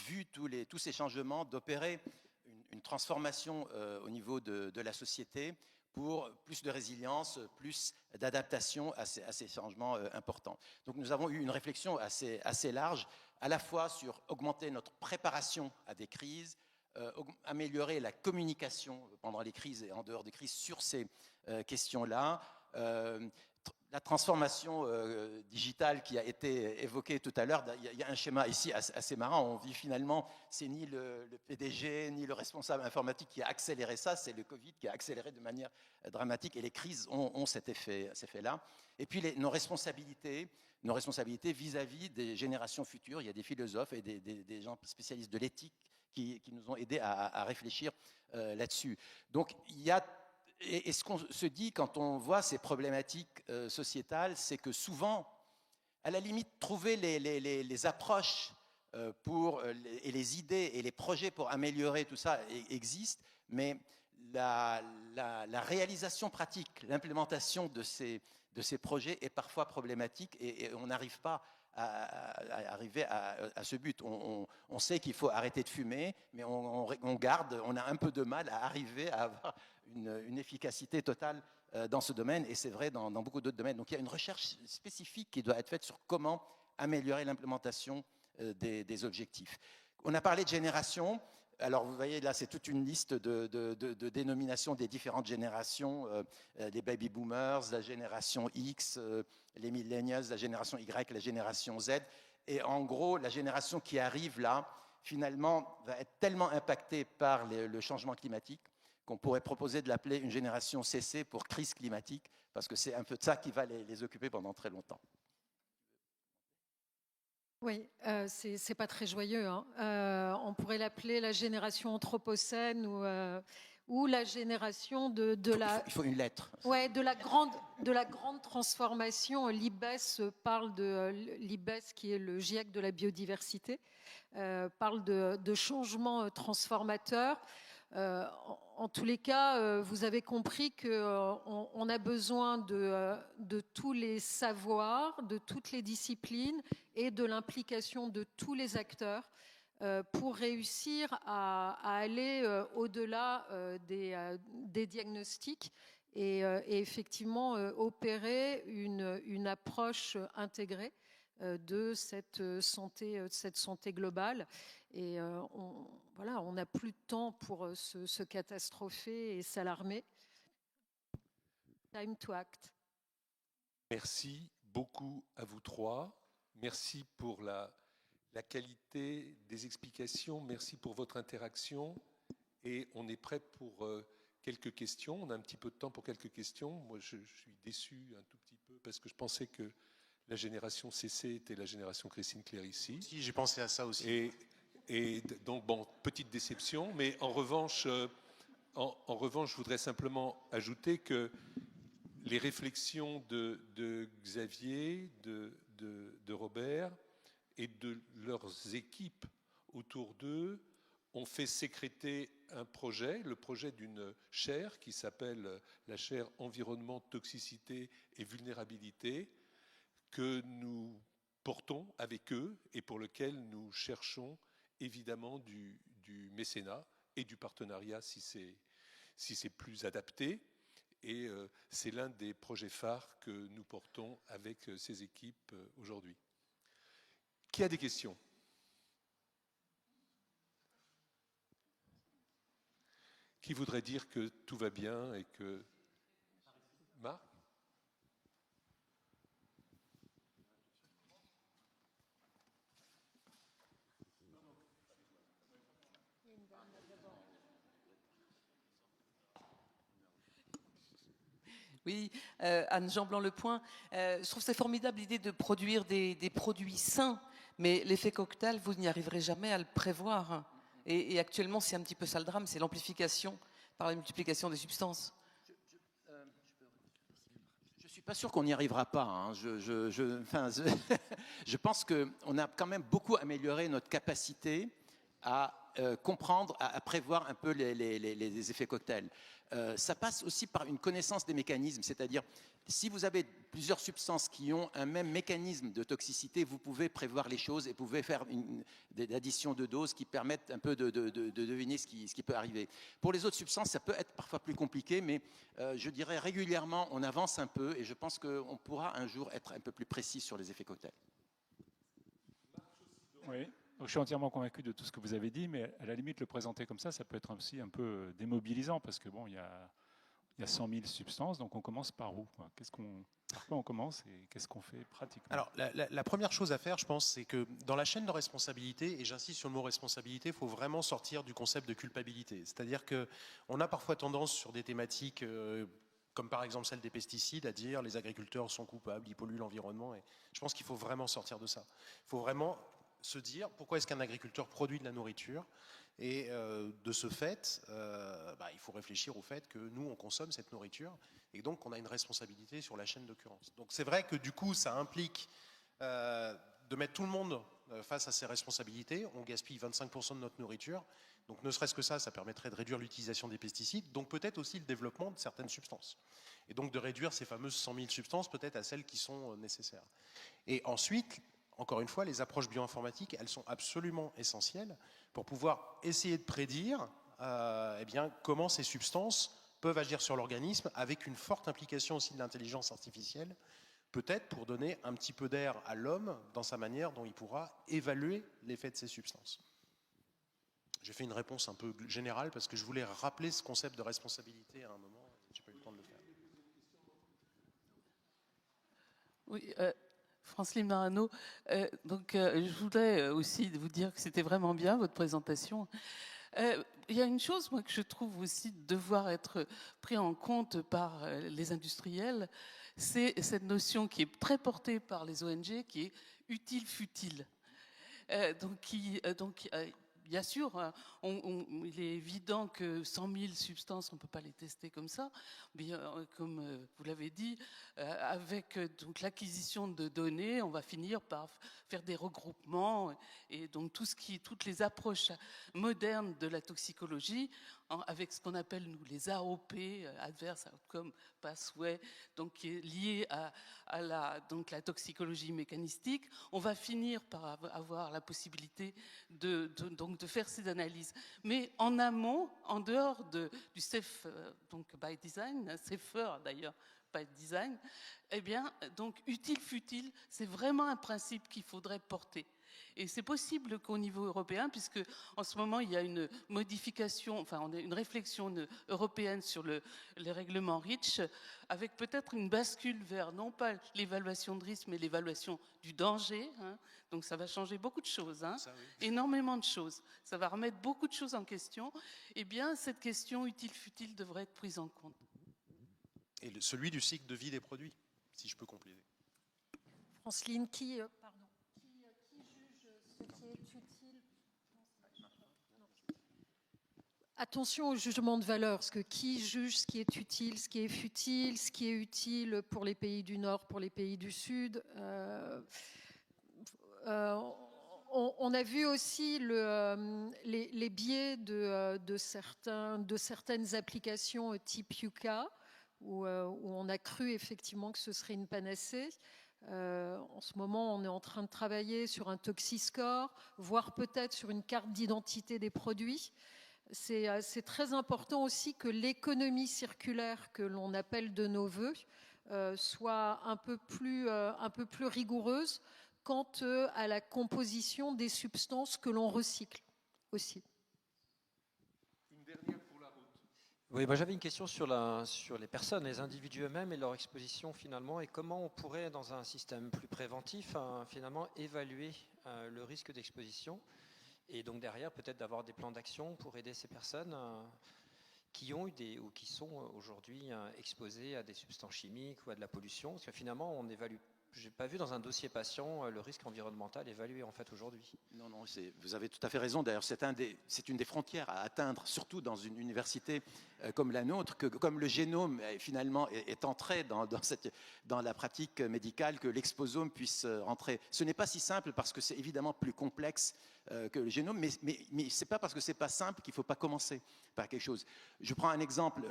Speaker 4: vu tous ces changements, d'opérer une transformation au niveau de la société pour plus de résilience, plus d'adaptation à ces changements importants. Donc nous avons eu une réflexion assez large, à la fois sur augmenter notre préparation à des crises, améliorer la communication pendant les crises et en dehors des crises sur ces questions-là, la transformation digitale qui a été évoquée tout à l'heure, il y a un schéma ici assez marrant. On vit finalement, c'est ni le PDG, ni le responsable informatique qui a accéléré ça, c'est le Covid qui a accéléré de manière dramatique, et les crises ont cet effet-là. Et puis nos responsabilités vis-à-vis des générations futures. Il y a des philosophes et des gens spécialistes de l'éthique qui nous ont aidés à réfléchir là-dessus. Donc il y a... Et ce qu'on se dit quand on voit ces problématiques sociétales, c'est que souvent, à la limite, trouver les approches et les idées et les projets pour améliorer tout ça existent, mais la réalisation pratique, l'implémentation de ces projets est parfois problématique et on n'arrive pas à ce but. On sait qu'il faut arrêter de fumer, mais on a un peu de mal à arriver à avoir une efficacité totale dans ce domaine, et c'est vrai dans beaucoup d'autres domaines. Donc il y a une recherche spécifique qui doit être faite sur comment améliorer l'implémentation des objectifs. On a parlé de génération. Alors vous voyez là, c'est toute une liste de dénominations des différentes générations, les baby boomers, la génération X, les millennials, la génération Y, la génération Z. Et en gros, la génération qui arrive là, finalement, va être tellement impactée par le changement climatique qu'on pourrait proposer de l'appeler une génération CC pour crise climatique, parce que c'est un peu de ça qui va les occuper pendant très longtemps.
Speaker 5: Oui, c'est pas très joyeux, hein. On pourrait l'appeler la génération anthropocène ou la génération
Speaker 4: Il faut une lettre.
Speaker 5: Ouais, de la grande transformation. L'IBES parle l'IBES, qui est le GIEC de la biodiversité, parle de changements transformateurs. En tous les cas, vous avez compris qu'on a besoin de tous les savoirs, de toutes les disciplines et de l'implication de tous les acteurs pour réussir à aller au-delà des diagnostics et effectivement opérer une approche intégrée de cette santé globale. Et on n'a plus de temps pour se catastropher et s'alarmer. Time to act.
Speaker 1: Merci beaucoup à vous trois. Merci pour la qualité des explications. Merci pour votre interaction. Et on est prêt pour quelques questions. On a un petit peu de temps pour quelques questions. Moi, je suis déçu un tout petit peu parce que je pensais que la génération CC était la génération Christine Clérici.
Speaker 6: Si, j'ai pensé à ça aussi.
Speaker 1: Et donc, bon, petite déception. Mais en revanche, je voudrais simplement ajouter que les réflexions de Xavier, de Robert et de leurs équipes autour d'eux ont fait sécréter un projet, le projet d'une chaire qui s'appelle la chaire Environnement, Toxicité et Vulnérabilité, que nous portons avec eux et pour lequel nous cherchons évidemment du mécénat et du partenariat si c'est plus adapté. Et c'est l'un des projets phares que nous portons avec ces équipes aujourd'hui. Qui a des questions ? Qui voudrait dire que tout va bien et que... Marc ?
Speaker 7: Oui, Anne-Jean Blanc-Lepoint. Je trouve que c'est formidable l'idée de produire des produits sains, mais l'effet cocktail, vous n'y arriverez jamais à le prévoir. Et actuellement, c'est un petit peu ça le drame, c'est l'amplification par la multiplication des substances.
Speaker 4: Je ne suis pas sûr qu'on n'y arrivera pas. Hein. Je pense qu'on a quand même beaucoup amélioré notre capacité à comprendre, à prévoir un peu les effets cocktails. Ça passe aussi par une connaissance des mécanismes, c'est-à-dire si vous avez plusieurs substances qui ont un même mécanisme de toxicité, vous pouvez prévoir les choses et pouvez faire des additions de doses qui permettent un peu de deviner ce qui peut arriver. Pour les autres substances, ça peut être parfois plus compliqué, mais je dirais régulièrement, on avance un peu et je pense qu'on pourra un jour être un peu plus précis sur les effets cocktails.
Speaker 8: Oui. Donc, je suis entièrement convaincu de tout ce que vous avez dit, mais à la limite, le présenter comme ça peut être aussi un peu démobilisant, parce que bon, il y a 100 000 substances, donc on commence par où ? Par quoi on commence et qu'est-ce qu'on fait pratiquement?
Speaker 6: Alors, la première chose à faire, je pense, c'est que dans la chaîne de responsabilité, et j'insiste sur le mot responsabilité, il faut vraiment sortir du concept de culpabilité. C'est-à-dire qu'on a parfois tendance sur des thématiques comme par exemple celle des pesticides, à dire les agriculteurs sont coupables, ils polluent l'environnement. Et je pense qu'il faut vraiment sortir de ça. Il faut vraiment se dire pourquoi est-ce qu'un agriculteur produit de la nourriture, et de ce fait, il faut réfléchir au fait que nous, on consomme cette nourriture, et donc on a une responsabilité sur la chaîne d'occurrence. Donc c'est vrai que du coup, ça implique de mettre tout le monde face à ses responsabilités. On gaspille 25% de notre nourriture, donc ne serait-ce que ça permettrait de réduire l'utilisation des pesticides, donc peut-être aussi le développement de certaines substances. Et donc de réduire ces fameuses 100 000 substances peut-être à celles qui sont nécessaires. Et ensuite, encore une fois, les approches bioinformatiques, elles sont absolument essentielles pour pouvoir essayer de prédire comment ces substances peuvent agir sur l'organisme, avec une forte implication aussi de l'intelligence artificielle, peut-être pour donner un petit peu d'air à l'homme dans sa manière dont il pourra évaluer l'effet de ces substances. J'ai fait une réponse un peu générale parce que je voulais rappeler ce concept de responsabilité à un moment, et j'ai pas eu le temps de le faire.
Speaker 9: Oui, Franceline Marano, je voudrais aussi vous dire que c'était vraiment bien votre présentation. Il y a une chose, moi, que je trouve aussi devoir être pris en compte par les industriels, c'est cette notion qui est très portée par les ONG, qui est utile-futile. Bien sûr, il est évident que 100 000 substances, on ne peut pas les tester comme ça. Mais comme vous l'avez dit, avec l'acquisition de données, on va finir par faire des regroupements. Et donc toutes les approches modernes de la toxicologie, avec ce qu'on appelle nous les AOP, Adverse Outcome Pathway, donc qui est lié à la toxicologie mécanistique, on va finir par avoir la possibilité de faire ces analyses. Mais en amont, en dehors du safe by design, safer d'ailleurs by design, utile-futile, c'est vraiment un principe qu'il faudrait porter. Et c'est possible qu'au niveau européen, puisque en ce moment il y a une modification, on a une réflexion européenne sur les règlements REACH, avec peut-être une bascule vers non pas l'évaluation de risque, mais l'évaluation du danger. Donc ça va changer beaucoup de choses, énormément de choses. Ça va remettre beaucoup de choses en question. Eh bien, cette question utile-futile devrait être prise en compte.
Speaker 6: Et celui du cycle de vie des produits, si je peux compléter.
Speaker 5: Franceline, qui juge ce qui est utile? Attention au jugement de valeur, parce que qui juge ce qui est utile, ce qui est futile, ce qui est utile pour les pays du Nord, pour les pays du Sud. On a vu aussi les biais de certaines applications type Yuka, où on a cru effectivement que ce serait une panacée. En ce moment, on est en train de travailler sur un Toxiscore, voire peut-être sur une carte d'identité des produits. C'est très important aussi que l'économie circulaire que l'on appelle de nos voeux soit un peu plus rigoureuse quant à la composition des substances que l'on recycle aussi.
Speaker 6: Une dernière pour la route.
Speaker 10: Oui, j'avais une question sur les personnes, les individus eux-mêmes et leur exposition finalement, et comment on pourrait, dans un système plus préventif, finalement évaluer le risque d'exposition, et donc derrière peut-être d'avoir des plans d'action pour aider ces personnes qui ont eu ou qui sont aujourd'hui exposées à des substances chimiques ou à de la pollution, parce que finalement on évalue. Je n'ai pas vu dans un dossier patient le risque environnemental évalué en fait aujourd'hui.
Speaker 4: Non, vous avez tout à fait raison. D'ailleurs, c'est une des frontières à atteindre, surtout dans une université comme la nôtre, que comme le génome finalement est entré dans la pratique médicale, que l'exposome puisse rentrer. Ce n'est pas si simple parce que c'est évidemment plus complexe que le génome, mais ce n'est pas parce que ce n'est pas simple qu'il ne faut pas commencer par quelque chose. Je prends un exemple,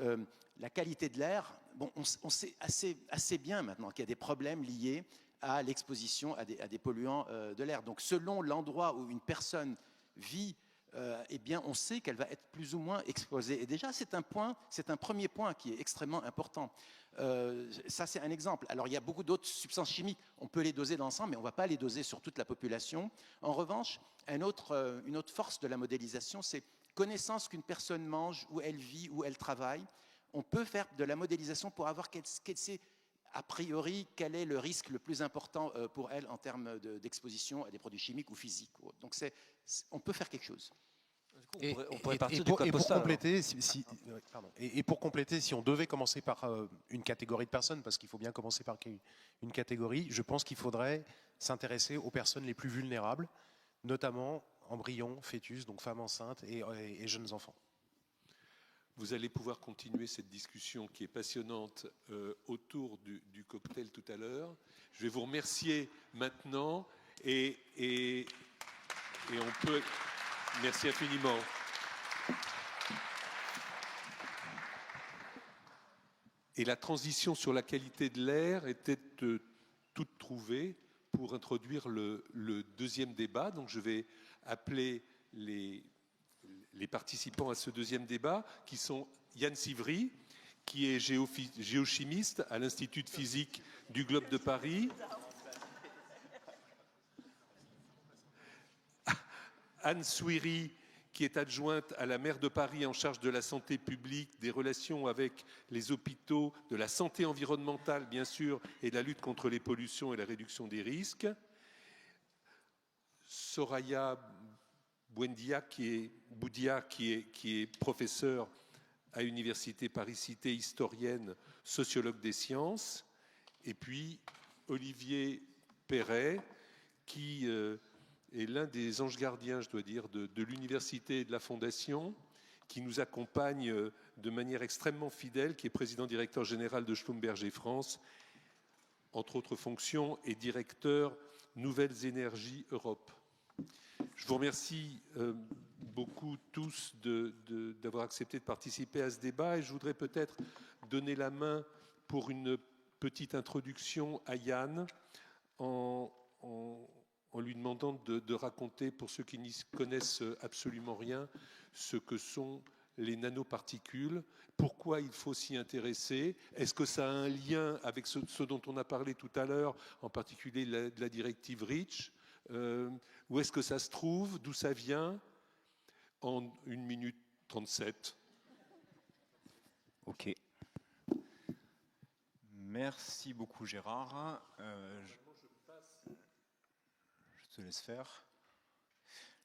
Speaker 4: la qualité de l'air. Bon, on sait assez bien maintenant qu'il y a des problèmes liés à l'exposition à des polluants de l'air. Donc, selon l'endroit où une personne vit, eh bien, on sait qu'elle va être plus ou moins exposée. Et déjà, c'est un premier point qui est extrêmement important. Ça, c'est un exemple. Alors, il y a beaucoup d'autres substances chimiques. On peut les doser dans l'ensemble, mais on ne va pas les doser sur toute la population. En revanche, une autre force de la modélisation, c'est connaissance qu'une personne mange, où elle vit, où elle travaille. On peut faire de la modélisation pour avoir qu'elle sait a priori, quel est le risque le plus important pour elle en termes d'exposition à des produits chimiques ou physiques. Donc on peut faire quelque chose.
Speaker 10: On pourrait partir du code postal.
Speaker 6: Et pour compléter, si on devait commencer par une catégorie de personnes, parce qu'il faut bien commencer par une catégorie, je pense qu'il faudrait s'intéresser aux personnes les plus vulnérables, notamment embryons, fœtus, donc femmes enceintes et jeunes enfants.
Speaker 1: Vous allez pouvoir continuer cette discussion qui est passionnante autour du cocktail tout à l'heure. Je vais vous remercier maintenant et on peut... Merci infiniment. Et la transition sur la qualité de l'air était toute trouvée pour introduire le deuxième débat. Donc je vais appeler les participants à ce deuxième débat, qui sont Yann Sivry, qui est géochimiste à l'Institut de physique du Globe de Paris, Anne Souiri, qui est adjointe à la maire de Paris en charge de la santé publique, des relations avec les hôpitaux, de la santé environnementale, bien sûr, et de la lutte contre les pollutions et la réduction des risques. Soraya Boudia, qui est professeure à l'Université Paris-Cité, historienne, sociologue des sciences. Et puis Olivier Perret, qui... est l'un des anges gardiens, je dois dire, de l'université et de la fondation, qui nous accompagne de manière extrêmement fidèle, qui est président-directeur général de Schlumberger France, entre autres fonctions, et directeur Nouvelles Énergies Europe. Je vous remercie beaucoup tous d'avoir accepté de participer à ce débat, et je voudrais peut-être donner la main pour une petite introduction à Yann, en lui demandant de raconter, pour ceux qui n'y connaissent absolument rien, ce que sont les nanoparticules, pourquoi il faut s'y intéresser, est-ce que ça a un lien avec ce dont on a parlé tout à l'heure, en particulier de la directive REACH, où est-ce que ça se trouve, d'où ça vient, en 1 minute 37.
Speaker 11: Ok. Merci beaucoup Gérard. Je te laisse faire.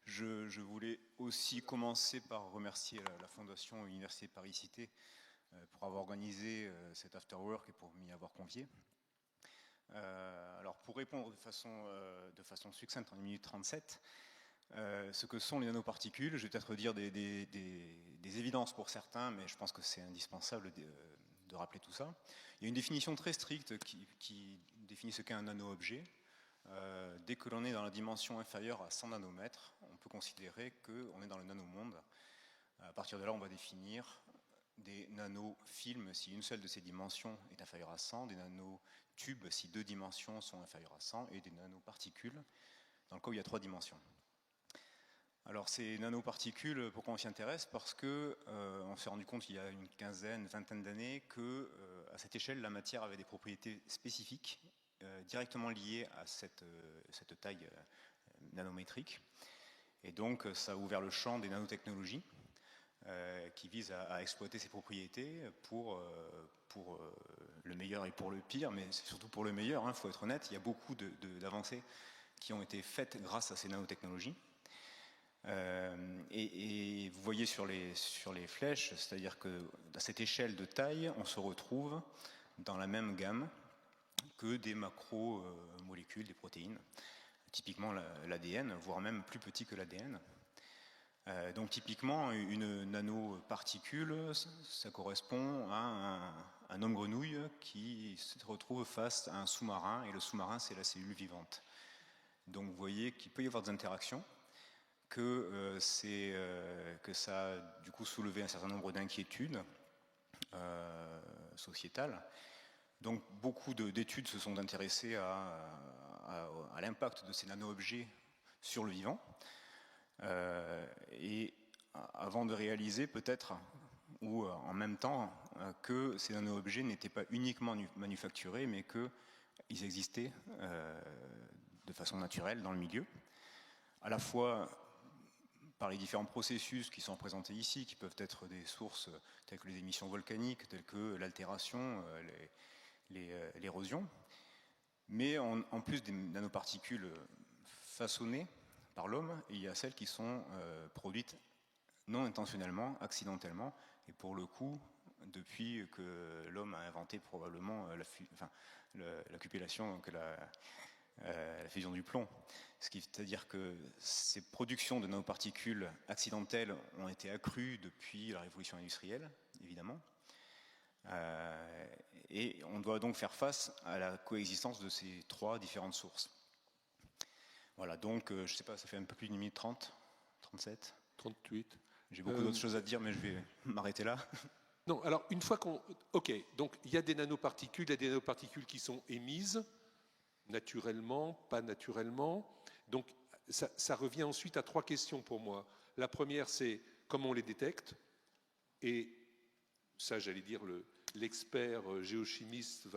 Speaker 11: Je voulais aussi commencer par remercier la Fondation Université Paris-Cité pour avoir organisé cet afterwork et pour m'y avoir convié. Alors pour répondre de façon succincte en 1 minute 37, ce que sont les nanoparticules, je vais peut-être dire des évidences pour certains, mais je pense que c'est indispensable de rappeler tout ça. Il y a une définition très stricte qui définit ce qu'est un nano-objet. Dès que l'on est dans la dimension inférieure à 100 nanomètres, on peut considérer qu'on est dans le nanomonde. À partir de là, on va définir des nanofilms si une seule de ces dimensions est inférieure à 100, des nanotubes si 2 dimensions sont inférieures à 100, et des nanoparticules dans le cas où il y a 3 dimensions. Alors ces nanoparticules, pourquoi on s'y intéresse? Parce qu'on s'est rendu compte il y a une vingtaine d'années qu'à cette échelle, la matière avait des propriétés spécifiques directement liées à cette taille nanométrique. Et donc ça a ouvert le champ des nanotechnologies qui visent à exploiter ces propriétés pour le meilleur et pour le pire, mais surtout pour le meilleur, il faut être honnête. Il y a beaucoup d'avancées qui ont été faites grâce à ces nanotechnologies. Et vous voyez sur les flèches, c'est-à-dire que à cette échelle de taille, on se retrouve dans la même gamme que des macromolécules, des protéines, typiquement l'ADN, voire même plus petit que l'ADN. Donc typiquement, une nanoparticule, ça correspond à un homme grenouille qui se retrouve face à un sous-marin, et le sous-marin, c'est la cellule vivante. Donc vous voyez qu'il peut y avoir des interactions, que ça a du coup soulevé un certain nombre d'inquiétudes sociétales. Donc beaucoup d'études se sont intéressées à l'impact de ces nano-objets sur le vivant. Et avant de réaliser peut-être, ou en même temps, que ces nano-objets n'étaient pas uniquement manufacturés, mais qu'ils existaient de façon naturelle dans le milieu, à la fois par les différents processus qui sont représentés ici, qui peuvent être des sources telles que les émissions volcaniques, telles que l'altération, l'érosion. Mais en plus des nanoparticules façonnées par l'homme, il y a celles qui sont produites non intentionnellement, accidentellement, et pour le coup, depuis que l'homme a inventé probablement la cupellation, donc la fusion du plomb. C'est-à-dire que ces productions de nanoparticules accidentelles ont été accrues depuis la révolution industrielle, évidemment. Et on doit donc faire face à la coexistence de ces trois différentes sources. Voilà, donc je ne sais pas, ça fait un peu plus d'une minute 30, 37,
Speaker 1: 38.
Speaker 11: J'ai beaucoup d'autres choses à dire, mais je vais m'arrêter là.
Speaker 1: Non, alors une fois qu'on... Ok, donc il y a des nanoparticules qui sont émises, naturellement, pas naturellement. Donc ça revient ensuite à trois questions pour moi. La première, c'est comment on les détecte. Et ça, j'allais dire, l'expert géochimiste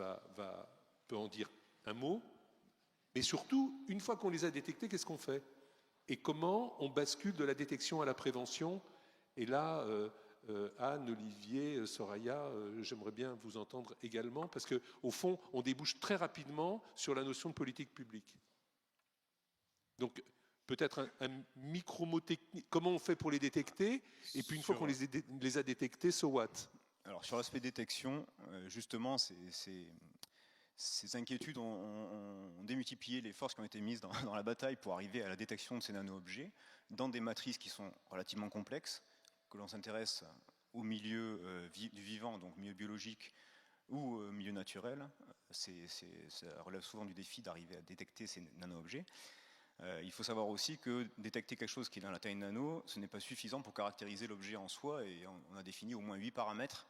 Speaker 1: peut en dire un mot. Mais surtout, une fois qu'on les a détectés, qu'est-ce qu'on fait? Et comment on bascule de la détection à la prévention? Et là, Anne, Olivier, Soraya, j'aimerais bien vous entendre également, parce qu'au fond, on débouche très rapidement sur la notion de politique publique. Donc, peut-être un micro-mot technique. Comment on fait pour les détecter? Et puis, une fois qu'on les a détectés, so what?
Speaker 11: Alors, sur l'aspect détection, justement, ces inquiétudes ont démultiplié les forces qui ont été mises dans la bataille pour arriver à la détection de ces nano-objets dans des matrices qui sont relativement complexes, que l'on s'intéresse au milieu du vivant, donc milieu biologique ou milieu naturel. Ça relève souvent du défi d'arriver à détecter ces nano-objets. Il faut savoir aussi que détecter quelque chose qui est dans la taille nano, ce n'est pas suffisant pour caractériser l'objet en soi, et on a défini au moins 8 paramètres,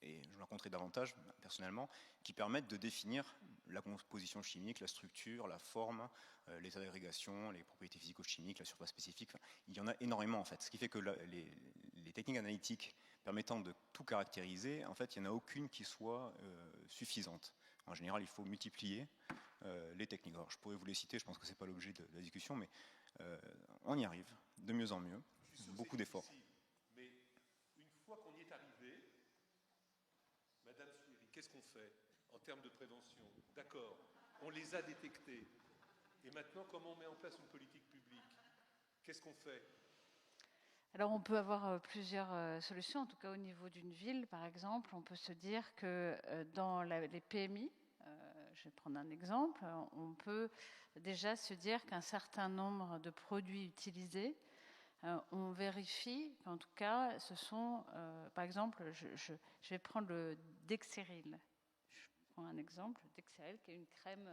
Speaker 11: et je vais en rencontrer davantage personnellement, qui permettent de définir la composition chimique, la structure, la forme, l'état d'agrégation, les propriétés physico-chimiques, la surface spécifique. Enfin, il y en a énormément en fait. Ce qui fait que les techniques analytiques permettant de tout caractériser, en fait, il n'y en a aucune qui soit suffisante. En général, il faut multiplier les techniques. Alors, je pourrais vous les citer, je pense que ce n'est pas l'objet de la discussion, mais on y arrive de mieux en mieux. Beaucoup d'efforts.
Speaker 1: Mais une fois qu'on y est arrivé, Madame Souiri, qu'est-ce qu'on fait en termes de prévention? D'accord, on les a détectés. Et maintenant, comment on met en place une politique publique? Qu'est-ce qu'on fait?
Speaker 12: Alors, on peut avoir plusieurs solutions. En tout cas, au niveau d'une ville, par exemple, on peut se dire que dans les PMI, je vais prendre un exemple, on peut déjà se dire qu'un certain nombre de produits utilisés, on vérifie qu'en tout cas, ce sont, par exemple, je vais prendre le Dexeryl. Je prends un exemple, Dexeryl, qui est une crème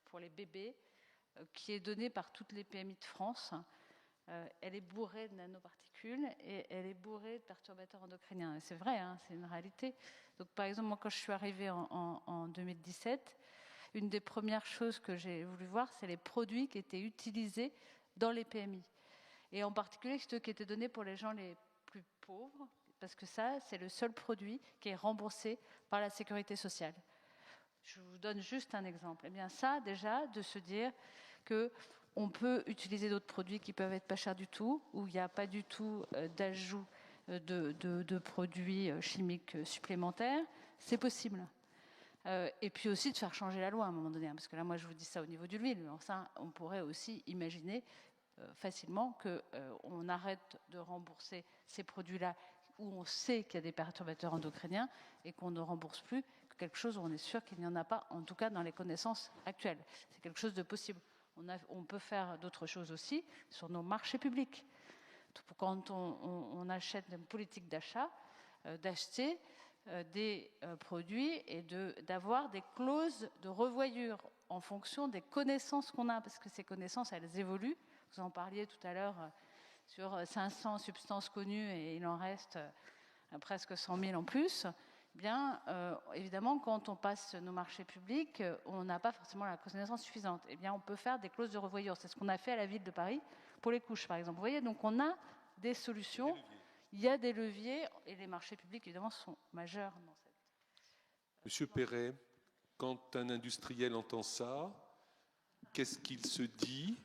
Speaker 12: pour les bébés, qui est donnée par toutes les PMI de France. Elle est bourrée de nanoparticules et elle est bourrée de perturbateurs endocriniens. C'est vrai, hein, c'est une réalité. Donc, par exemple, moi, quand je suis arrivée en 2017, une des premières choses que j'ai voulu voir, c'est les produits qui étaient utilisés dans les PMI. Et en particulier, ceux qui étaient donnés pour les gens les plus pauvres, parce que ça, c'est le seul produit qui est remboursé par la sécurité sociale. Je vous donne juste un exemple. Eh bien, ça, déjà, de se dire qu'on peut utiliser d'autres produits qui peuvent être pas chers du tout, où il n'y a pas du tout d'ajout de produits chimiques supplémentaires, c'est possible. Et puis aussi de faire changer la loi à un moment donné, parce que là, moi, je vous dis ça au niveau du l'huile, mais ça, on pourrait aussi imaginer facilement qu'on arrête de rembourser ces produits-là où on sait qu'il y a des perturbateurs endocriniens et qu'on ne rembourse plus quelque chose où on est sûr qu'il n'y en a pas, en tout cas dans les connaissances actuelles. C'est quelque chose de possible. On peut faire d'autres choses aussi sur nos marchés publics. Quand on achète une politique d'achat, d'acheter des produits et d'avoir des clauses de revoyure en fonction des connaissances qu'on a, parce que ces connaissances, elles évoluent. Vous en parliez tout à l'heure sur 500 substances connues et il en reste presque 100 000 en plus. Bien, évidemment, quand on passe nos marchés publics, on n'a pas forcément la connaissance suffisante. Eh bien, on peut faire des clauses de revoyure. C'est ce qu'on a fait à la ville de Paris pour les couches, par exemple. Vous voyez, donc on a des solutions, il y a des leviers, et les marchés publics, évidemment, sont majeurs dans cette...
Speaker 1: Monsieur Perret, quand un industriel entend ça, qu'est-ce qu'il se dit,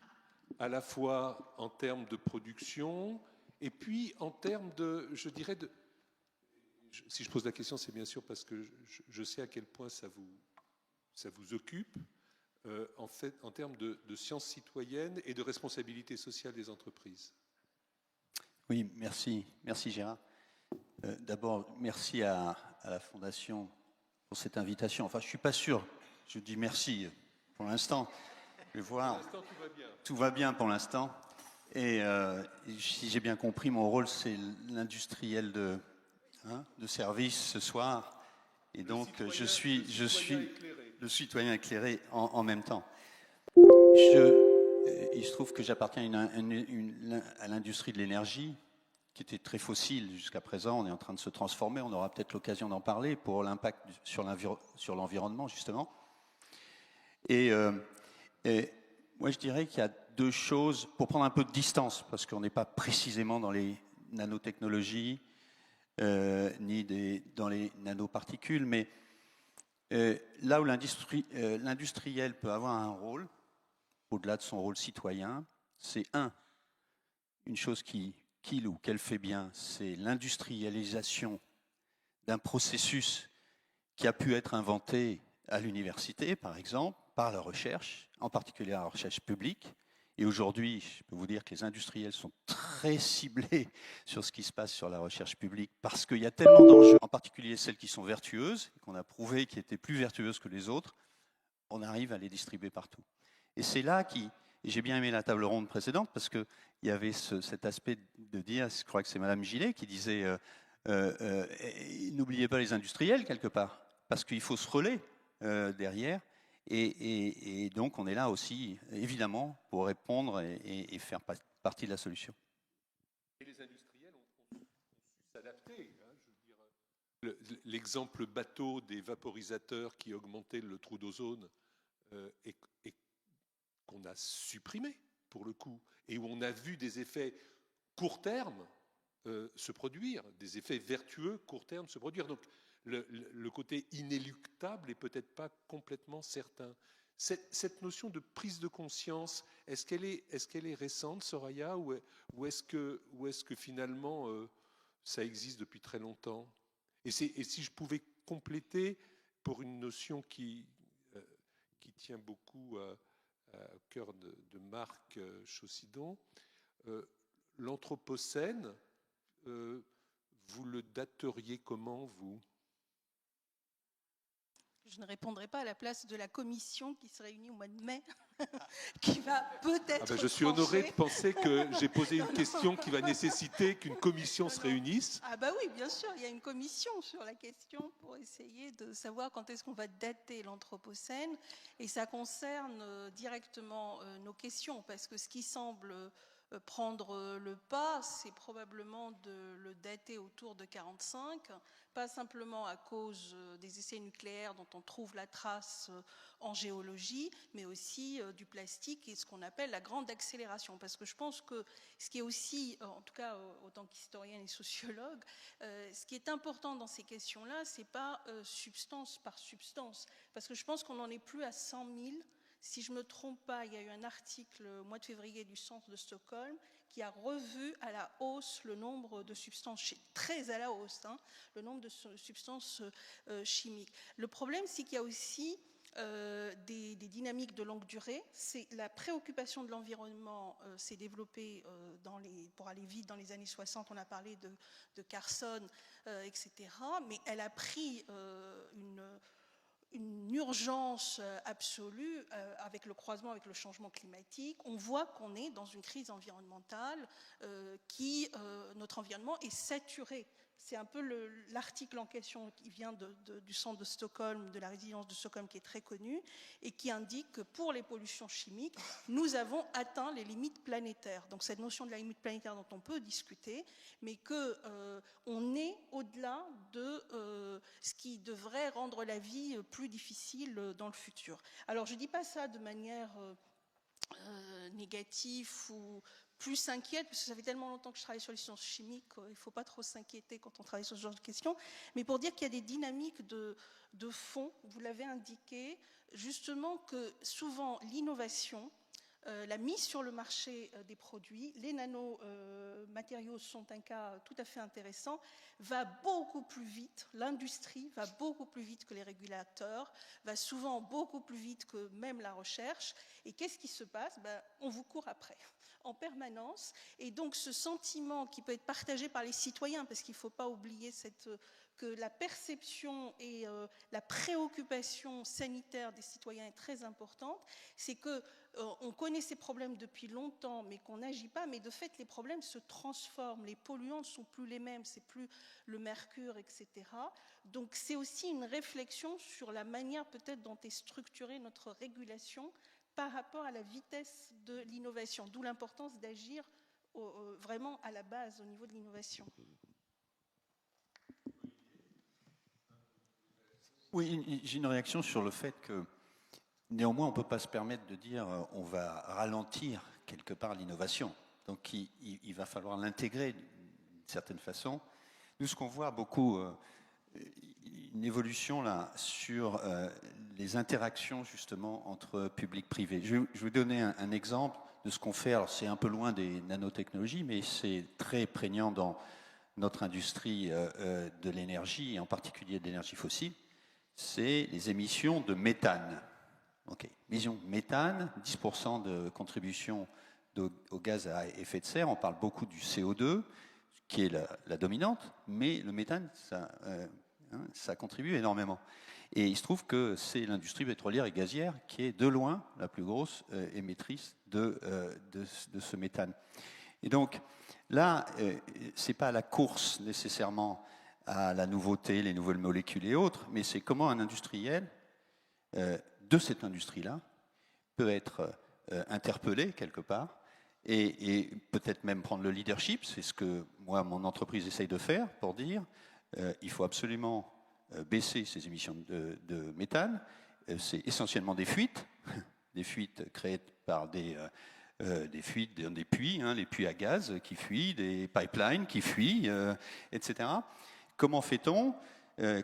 Speaker 1: à la fois en termes de production, et puis en termes de, je dirais, Si je pose la question, c'est bien sûr parce que je sais à quel point ça vous occupe, en fait, en termes de sciences citoyennes et de responsabilité sociale des entreprises.
Speaker 13: Oui, merci. Merci Gérard. D'abord, merci à la Fondation pour cette invitation. Enfin, je ne suis pas sûr. Je dis merci pour l'instant. Je vais voir.
Speaker 1: Pour l'instant, tout va bien.
Speaker 13: Tout va bien pour l'instant. Et si j'ai bien compris, mon rôle, c'est l'industriel de service ce soir. Et donc, je suis le citoyen éclairé en même temps. Il se trouve que j'appartiens à l'industrie de l'énergie, qui était très fossile jusqu'à présent. On est en train de se transformer. On aura peut-être l'occasion d'en parler pour l'impact sur l'environnement, justement. Et moi, je dirais qu'il y a deux choses, pour prendre un peu de distance, parce qu'on n'est pas précisément dans les nanotechnologies, ni dans les nanoparticules, mais là où l'industriel peut avoir un rôle, au-delà de son rôle citoyen, c'est une chose qu'il ou qu'elle fait bien, c'est l'industrialisation d'un processus qui a pu être inventé à l'université, par exemple, par la recherche, en particulier la recherche publique. Et aujourd'hui, je peux vous dire que les industriels sont très ciblés sur ce qui se passe sur la recherche publique parce qu'il y a tellement d'enjeux, en particulier celles qui sont vertueuses, qu'on a prouvé qui étaient plus vertueuses que les autres, on arrive à les distribuer partout. Et c'est là j'ai bien aimé la table ronde précédente parce qu'il y avait cet aspect de dire, je crois que c'est Madame Gillet qui disait, n'oubliez pas les industriels quelque part, parce qu'il faut se relayer derrière. Et donc, on est là aussi, évidemment, pour répondre et faire partie de la solution.
Speaker 1: Et les industriels ont su s'adapter. L'exemple bateau des vaporisateurs qui augmentaient le trou d'ozone et qu'on a supprimé, pour le coup, et où on a vu des effets court terme se produire, des effets vertueux court terme se produire. Donc, le côté inéluctable n'est peut-être pas complètement certain. Cette notion de prise de conscience, est-ce qu'elle est récente, Soraya, ou est-ce que finalement ça existe depuis très longtemps? Et si je pouvais compléter pour une notion qui tient beaucoup au cœur de Marc Chaussidon, l'Anthropocène, vous le dateriez comment, vous?
Speaker 14: Je ne répondrai pas à la place de la commission qui se réunit au mois de mai, qui va peut-être
Speaker 1: je suis honoré de penser que j'ai posé une question qui va nécessiter qu'une commission se réunisse.
Speaker 14: Ah bah oui, bien sûr, il y a une commission sur la question pour essayer de savoir quand est-ce qu'on va dater l'Anthropocène. Et ça concerne directement nos questions, parce que ce qui semble prendre le pas, c'est probablement de le dater autour de 45, pas simplement à cause des essais nucléaires dont on trouve la trace en géologie, mais aussi du plastique et ce qu'on appelle la grande accélération. Parce que je pense que ce qui est aussi, en tout cas autant qu'historienne et sociologue, ce qui est important dans ces questions-là, c'est pas substance par substance, parce que je pense qu'on n'en est plus à 100 000. Si je ne me trompe pas, il y a eu un article au mois de février du centre de Stockholm qui a revu à la hausse le nombre de substances, très à la hausse, le nombre de substances chimiques. Le problème, c'est qu'il y a aussi des dynamiques de longue durée. C'est la préoccupation de l'environnement s'est développée pour aller vite dans les années 60. On a parlé de Carson, etc. Mais elle a pris une urgence absolue avec le croisement avec le changement climatique. On voit qu'on est dans une crise environnementale notre environnement est saturé. C'est un peu l'article en question qui vient du centre de Stockholm, de la résilience de Stockholm, qui est très connu et qui indique que pour les pollutions chimiques, nous avons atteint les limites planétaires. Donc cette notion de la limite planétaire dont on peut discuter, mais qu'on est au-delà de ce qui devrait rendre la vie plus difficile dans le futur. Alors je ne dis pas ça de manière négative ou plus inquiète, parce que ça fait tellement longtemps que je travaille sur les sciences chimiques, il ne faut pas trop s'inquiéter quand on travaille sur ce genre de questions, mais pour dire qu'il y a des dynamiques de fond, vous l'avez indiqué, justement que souvent l'innovation la mise sur le marché des produits, les nanomatériaux sont un cas tout à fait intéressant, va beaucoup plus vite, l'industrie va beaucoup plus vite que les régulateurs, va souvent beaucoup plus vite que même la recherche. Et qu'est-ce qui se passe? On vous court après en permanence. Et donc ce sentiment qui peut être partagé par les citoyens, parce qu'il ne faut pas oublier que la perception et la préoccupation sanitaire des citoyens est très importante, c'est qu'on connaît ces problèmes depuis longtemps, mais qu'on n'agit pas, mais de fait, les problèmes se transforment, les polluants ne sont plus les mêmes, c'est plus le mercure, etc. Donc c'est aussi une réflexion sur la manière peut-être dont est structurée notre régulation par rapport à la vitesse de l'innovation, d'où l'importance d'agir vraiment à la base, au niveau de l'innovation.
Speaker 13: Oui, j'ai une réaction sur le fait que néanmoins on ne peut pas se permettre de dire on va ralentir quelque part l'innovation. Donc il va falloir l'intégrer d'une certaine façon. Nous, ce qu'on voit beaucoup, une évolution là sur les interactions justement entre public-privé. Je vais vous donner un exemple de ce qu'on fait. Alors c'est un peu loin des nanotechnologies, mais c'est très prégnant dans notre industrie de l'énergie, et en particulier de l'énergie fossile. C'est les émissions de méthane. Okay. Émissions de méthane, 10% de contribution au gaz à effet de serre. On parle beaucoup du CO2, qui est la dominante, mais le méthane, ça contribue énormément. Et il se trouve que c'est l'industrie pétrolière et gazière qui est de loin la plus grosse émettrice de ce méthane. Et donc là, ce n'est pas la course nécessairement à la nouveauté, les nouvelles molécules et autres, mais c'est comment un industriel de cette industrie-là peut être interpellé quelque part et peut-être même prendre le leadership. C'est ce que moi, mon entreprise essaye de faire pour dire il faut absolument baisser ces émissions de méthane. C'est essentiellement des fuites créées par des fuites dans des puits, les puits à gaz qui fuient, des pipelines qui fuient, etc. Comment fait-on?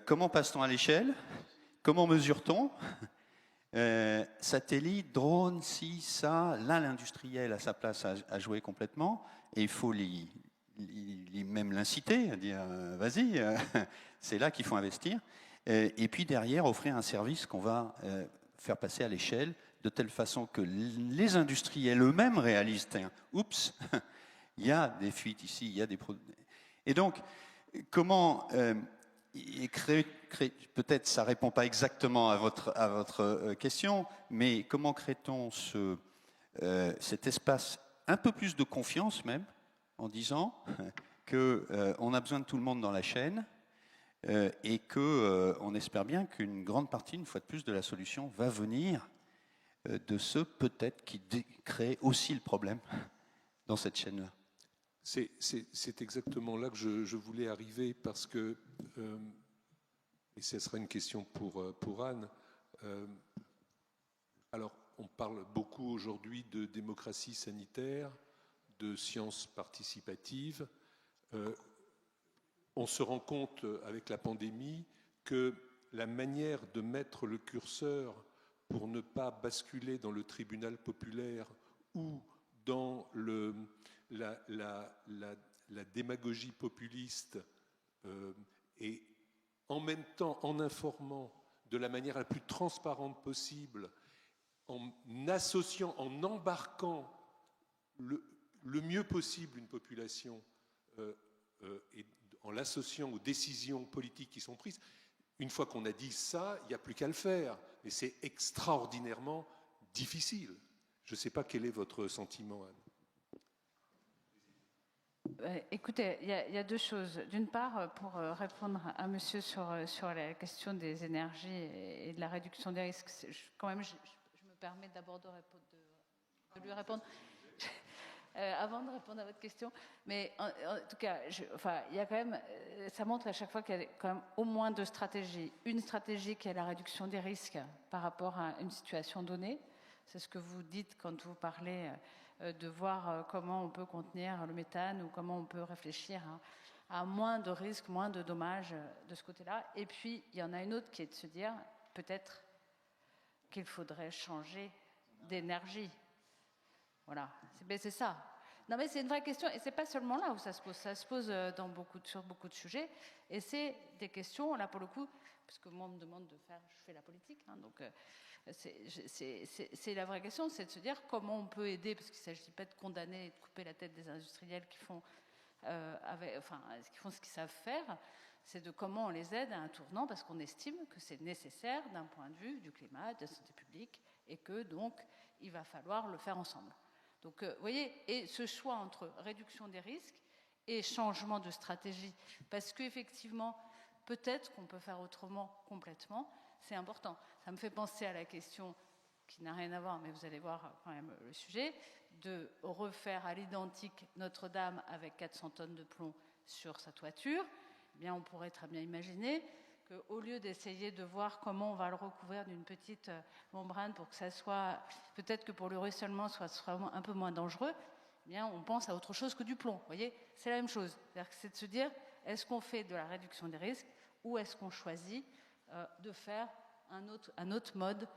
Speaker 13: Comment passe-t-on à l'échelle? Comment mesure-t-on? Satellite, drone, si, ça, là l'industriel a sa place à jouer complètement, et il faut même l'inciter à dire vas-y, c'est là qu'il faut investir, et puis derrière offrir un service qu'on va faire passer à l'échelle de telle façon que les industriels eux-mêmes réalisent oups, il y a des fuites ici, il y a des produits. Et donc, comment créer, peut-être ça ne répond pas exactement à votre question, mais comment crée-t-on cet espace un peu plus de confiance même, en disant qu'on a besoin de tout le monde dans la chaîne et qu'on espère bien qu'une grande partie, une fois de plus, de la solution va venir de ceux peut-être qui créent aussi le problème dans cette chaîne-là.
Speaker 1: C'est exactement là que je voulais arriver, parce que, et ce sera une question pour Anne, alors on parle beaucoup aujourd'hui de démocratie sanitaire, de sciences participatives. On se rend compte avec la pandémie que la manière de mettre le curseur pour ne pas basculer dans le tribunal populaire ou dans la démagogie populiste, et en même temps en informant de la manière la plus transparente possible, en associant, en embarquant le mieux possible une population et en l'associant aux décisions politiques qui sont prises. Une fois qu'on a dit ça, il n'y a plus qu'à le faire. Mais c'est extraordinairement difficile. Je ne sais pas quel est votre sentiment, Anne.
Speaker 12: Écoutez, il y a deux choses. D'une part, pour répondre à monsieur sur la question des énergies et de la réduction des risques, quand même, je me permets d'abord de lui répondre. Avant de répondre à votre question, mais en tout cas, il y a quand même, ça montre à chaque fois qu'il y a quand même au moins deux stratégies. Une stratégie qui est la réduction des risques par rapport à une situation donnée. C'est ce que vous dites quand vous parlez de voir comment on peut contenir le méthane ou comment on peut réfléchir à moins de risques, moins de dommages de ce côté-là. Et puis, il y en a une autre qui est de se dire peut-être qu'il faudrait changer d'énergie. Voilà, c'est ça. Non mais c'est une vraie question, et c'est pas seulement là où ça se pose sur beaucoup de sujets, et c'est des questions, là pour le coup, parce que moi on me demande de faire, je fais la politique, hein, donc c'est la vraie question, c'est de se dire comment on peut aider, parce qu'il ne s'agit pas de condamner et de couper la tête des industriels qui font ce qu'ils savent faire, c'est de comment on les aide à un tournant, parce qu'on estime que c'est nécessaire d'un point de vue du climat, de la santé publique, et que donc il va falloir le faire ensemble. Donc, vous voyez, et ce choix entre réduction des risques et changement de stratégie, parce qu'effectivement, peut-être qu'on peut faire autrement complètement, c'est important. Ça me fait penser à la question qui n'a rien à voir, mais vous allez voir quand même le sujet, de refaire à l'identique Notre-Dame avec 400 tonnes de plomb sur sa toiture. Eh bien, on pourrait très bien imaginer qu'au lieu d'essayer de voir comment on va le recouvrir d'une petite membrane pour que ça soit, peut-être que pour le ruissellement, soit un peu moins dangereux, eh bien, on pense à autre chose que du plomb. Vous voyez, c'est la même chose. C'est de se dire, est-ce qu'on fait de la réduction des risques ou est-ce qu'on choisit de faire un autre mode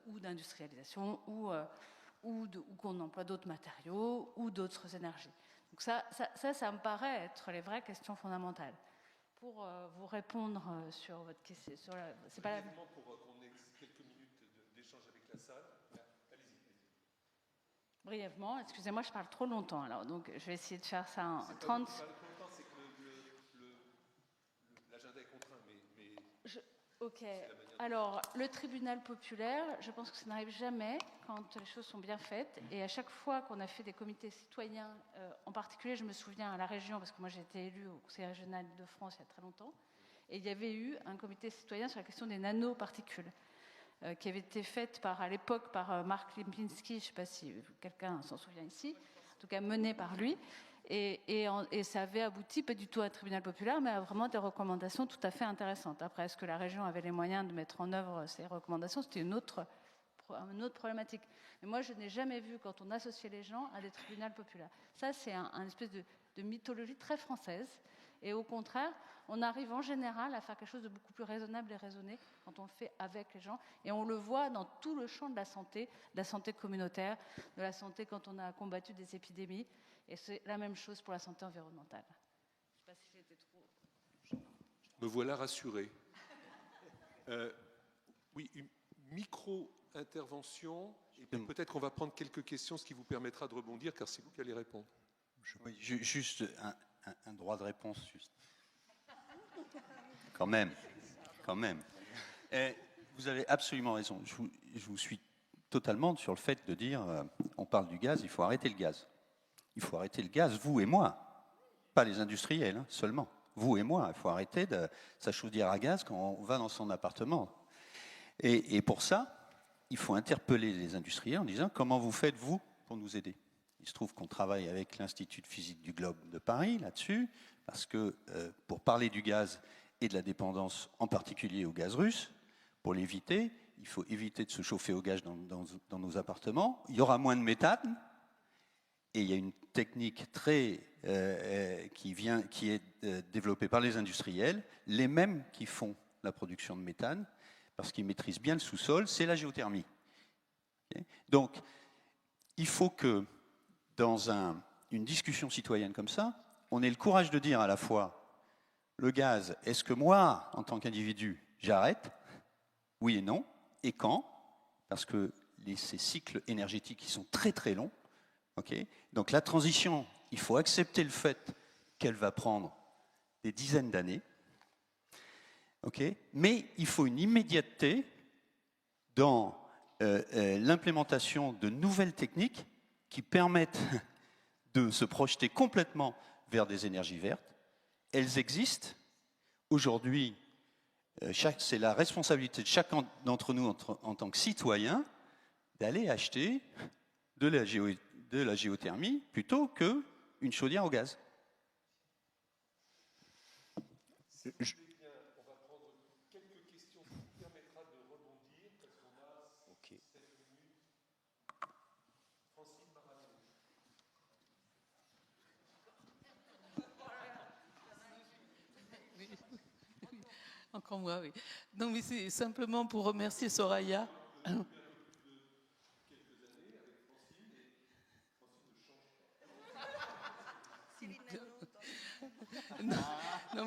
Speaker 12: ou d'industrialisation ou qu'on emploie d'autres matériaux ou d'autres énergies. Donc ça me paraît être les vraies questions fondamentales. Pour vous répondre sur votre question, c'est pas
Speaker 1: pour qu'on ait quelques minutes d'échange avec la salle. Allez-y.
Speaker 12: Brièvement, excusez-moi, je parle trop longtemps alors, donc je vais essayer de faire ça en 30.
Speaker 1: C'est que l'agenda est contraint, mais
Speaker 12: Ok. Alors, le tribunal populaire, je pense que ça n'arrive jamais quand les choses sont bien faites. Et à chaque fois qu'on a fait des comités citoyens, en particulier, je me souviens à la région, parce que moi j'ai été élue au Conseil régional de France il y a très longtemps, et il y avait eu un comité citoyen sur la question des nanoparticules, qui avait été fait à l'époque par Marc Lipinski, je ne sais pas si quelqu'un s'en souvient ici, en tout cas mené par lui. Et ça avait abouti, pas du tout à un tribunal populaire, mais à vraiment des recommandations tout à fait intéressantes. Après, est-ce que la région avait les moyens de mettre en œuvre ces recommandations? C'était une autre problématique. Mais moi, je n'ai jamais vu, quand on associait les gens, à des tribunaux populaires. Ça, c'est un espèce de mythologie très française. Et au contraire, on arrive en général à faire quelque chose de beaucoup plus raisonnable et raisonné quand on le fait avec les gens. Et on le voit dans tout le champ de la santé communautaire, de la santé quand on a combattu des épidémies. Et c'est la même chose pour la santé environnementale. Je ne sais pas si j'ai été trop...
Speaker 1: Me voilà rassuré. Oui, une micro-intervention, et puis peut-être qu'on va prendre quelques questions, ce qui vous permettra de rebondir, car c'est vous qui allez répondre.
Speaker 13: Oui, juste un droit de réponse, juste. Quand même. Et vous avez absolument raison. Je vous suis totalement sur le fait de dire, on parle du gaz, il faut arrêter le gaz. Il faut arrêter le gaz, vous et moi, pas les industriels, hein, seulement. Vous et moi, il faut arrêter de sa chaudière à gaz quand on va dans son appartement. Et pour ça, il faut interpeller les industriels en disant comment vous faites, vous, pour nous aider. Il se trouve qu'on travaille avec l'Institut de physique du globe de Paris là-dessus, parce que pour parler du gaz et de la dépendance, en particulier au gaz russe, pour l'éviter, il faut éviter de se chauffer au gaz dans nos appartements. Il y aura moins de méthane. Et il y a une technique qui est développée par les industriels, les mêmes qui font la production de méthane, parce qu'ils maîtrisent bien le sous-sol, c'est la géothermie. Okay. Donc, il faut que dans une discussion citoyenne comme ça, on ait le courage de dire à la fois, le gaz, est-ce que moi, en tant qu'individu, j'arrête? Oui et non. Et quand? Parce que ces cycles énergétiques qui sont très très longs. Okay. Donc la transition, il faut accepter le fait qu'elle va prendre des dizaines d'années, okay. Mais il faut une immédiateté dans l'implémentation de nouvelles techniques qui permettent de se projeter complètement vers des énergies vertes. Elles existent. Aujourd'hui, c'est la responsabilité de chacun d'entre nous en tant que citoyen d'aller acheter de la géothermie plutôt qu'une chaudière au gaz.
Speaker 1: On va prendre quelques questions, ce qui permettra de rebondir, parce qu'on a 7 minutes. Francine Marano.
Speaker 9: Encore moi, oui. Donc, c'est simplement pour remercier Soraya.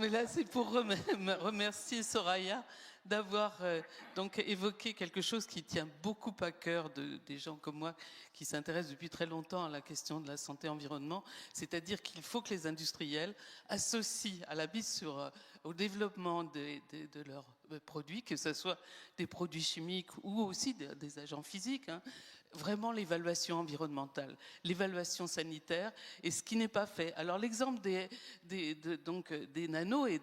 Speaker 9: mais là, c'est pour remercier Soraya d'avoir donc évoqué quelque chose qui tient beaucoup à cœur des gens comme moi qui s'intéressent depuis très longtemps à la question de la santé-environnement, c'est-à-dire qu'il faut que les industriels associent à la mise au développement de leurs produits, que ce soit des produits chimiques ou aussi des agents physiques, hein, vraiment l'évaluation environnementale, l'évaluation sanitaire, et ce qui n'est pas fait. Alors l'exemple des nanos est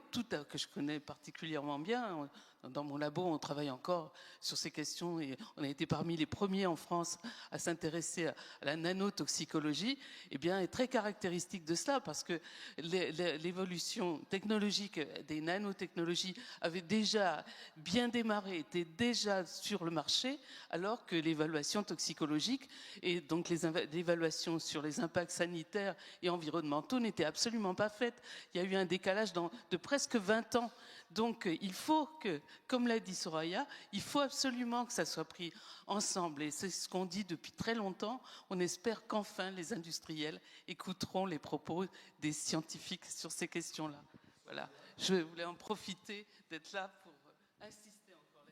Speaker 9: que je connais particulièrement bien. Dans mon labo, on travaille encore sur ces questions et on a été parmi les premiers en France à s'intéresser à la nanotoxicologie. Eh bien, est très caractéristique de cela parce que l'évolution technologique des nanotechnologies avait déjà bien démarré, était déjà sur le marché, alors que l'évaluation toxicologique et donc l'évaluation sur les impacts sanitaires et environnementaux n'était absolument pas faite. Il y a eu un décalage de presque 20 ans. Donc il faut que, comme l'a dit Soraya, il faut absolument que ça soit pris ensemble. Et c'est ce qu'on dit depuis très longtemps. On espère qu'enfin les industriels écouteront les propos des scientifiques sur ces questions-là. Voilà. Je voulais en profiter d'être là pour insister encore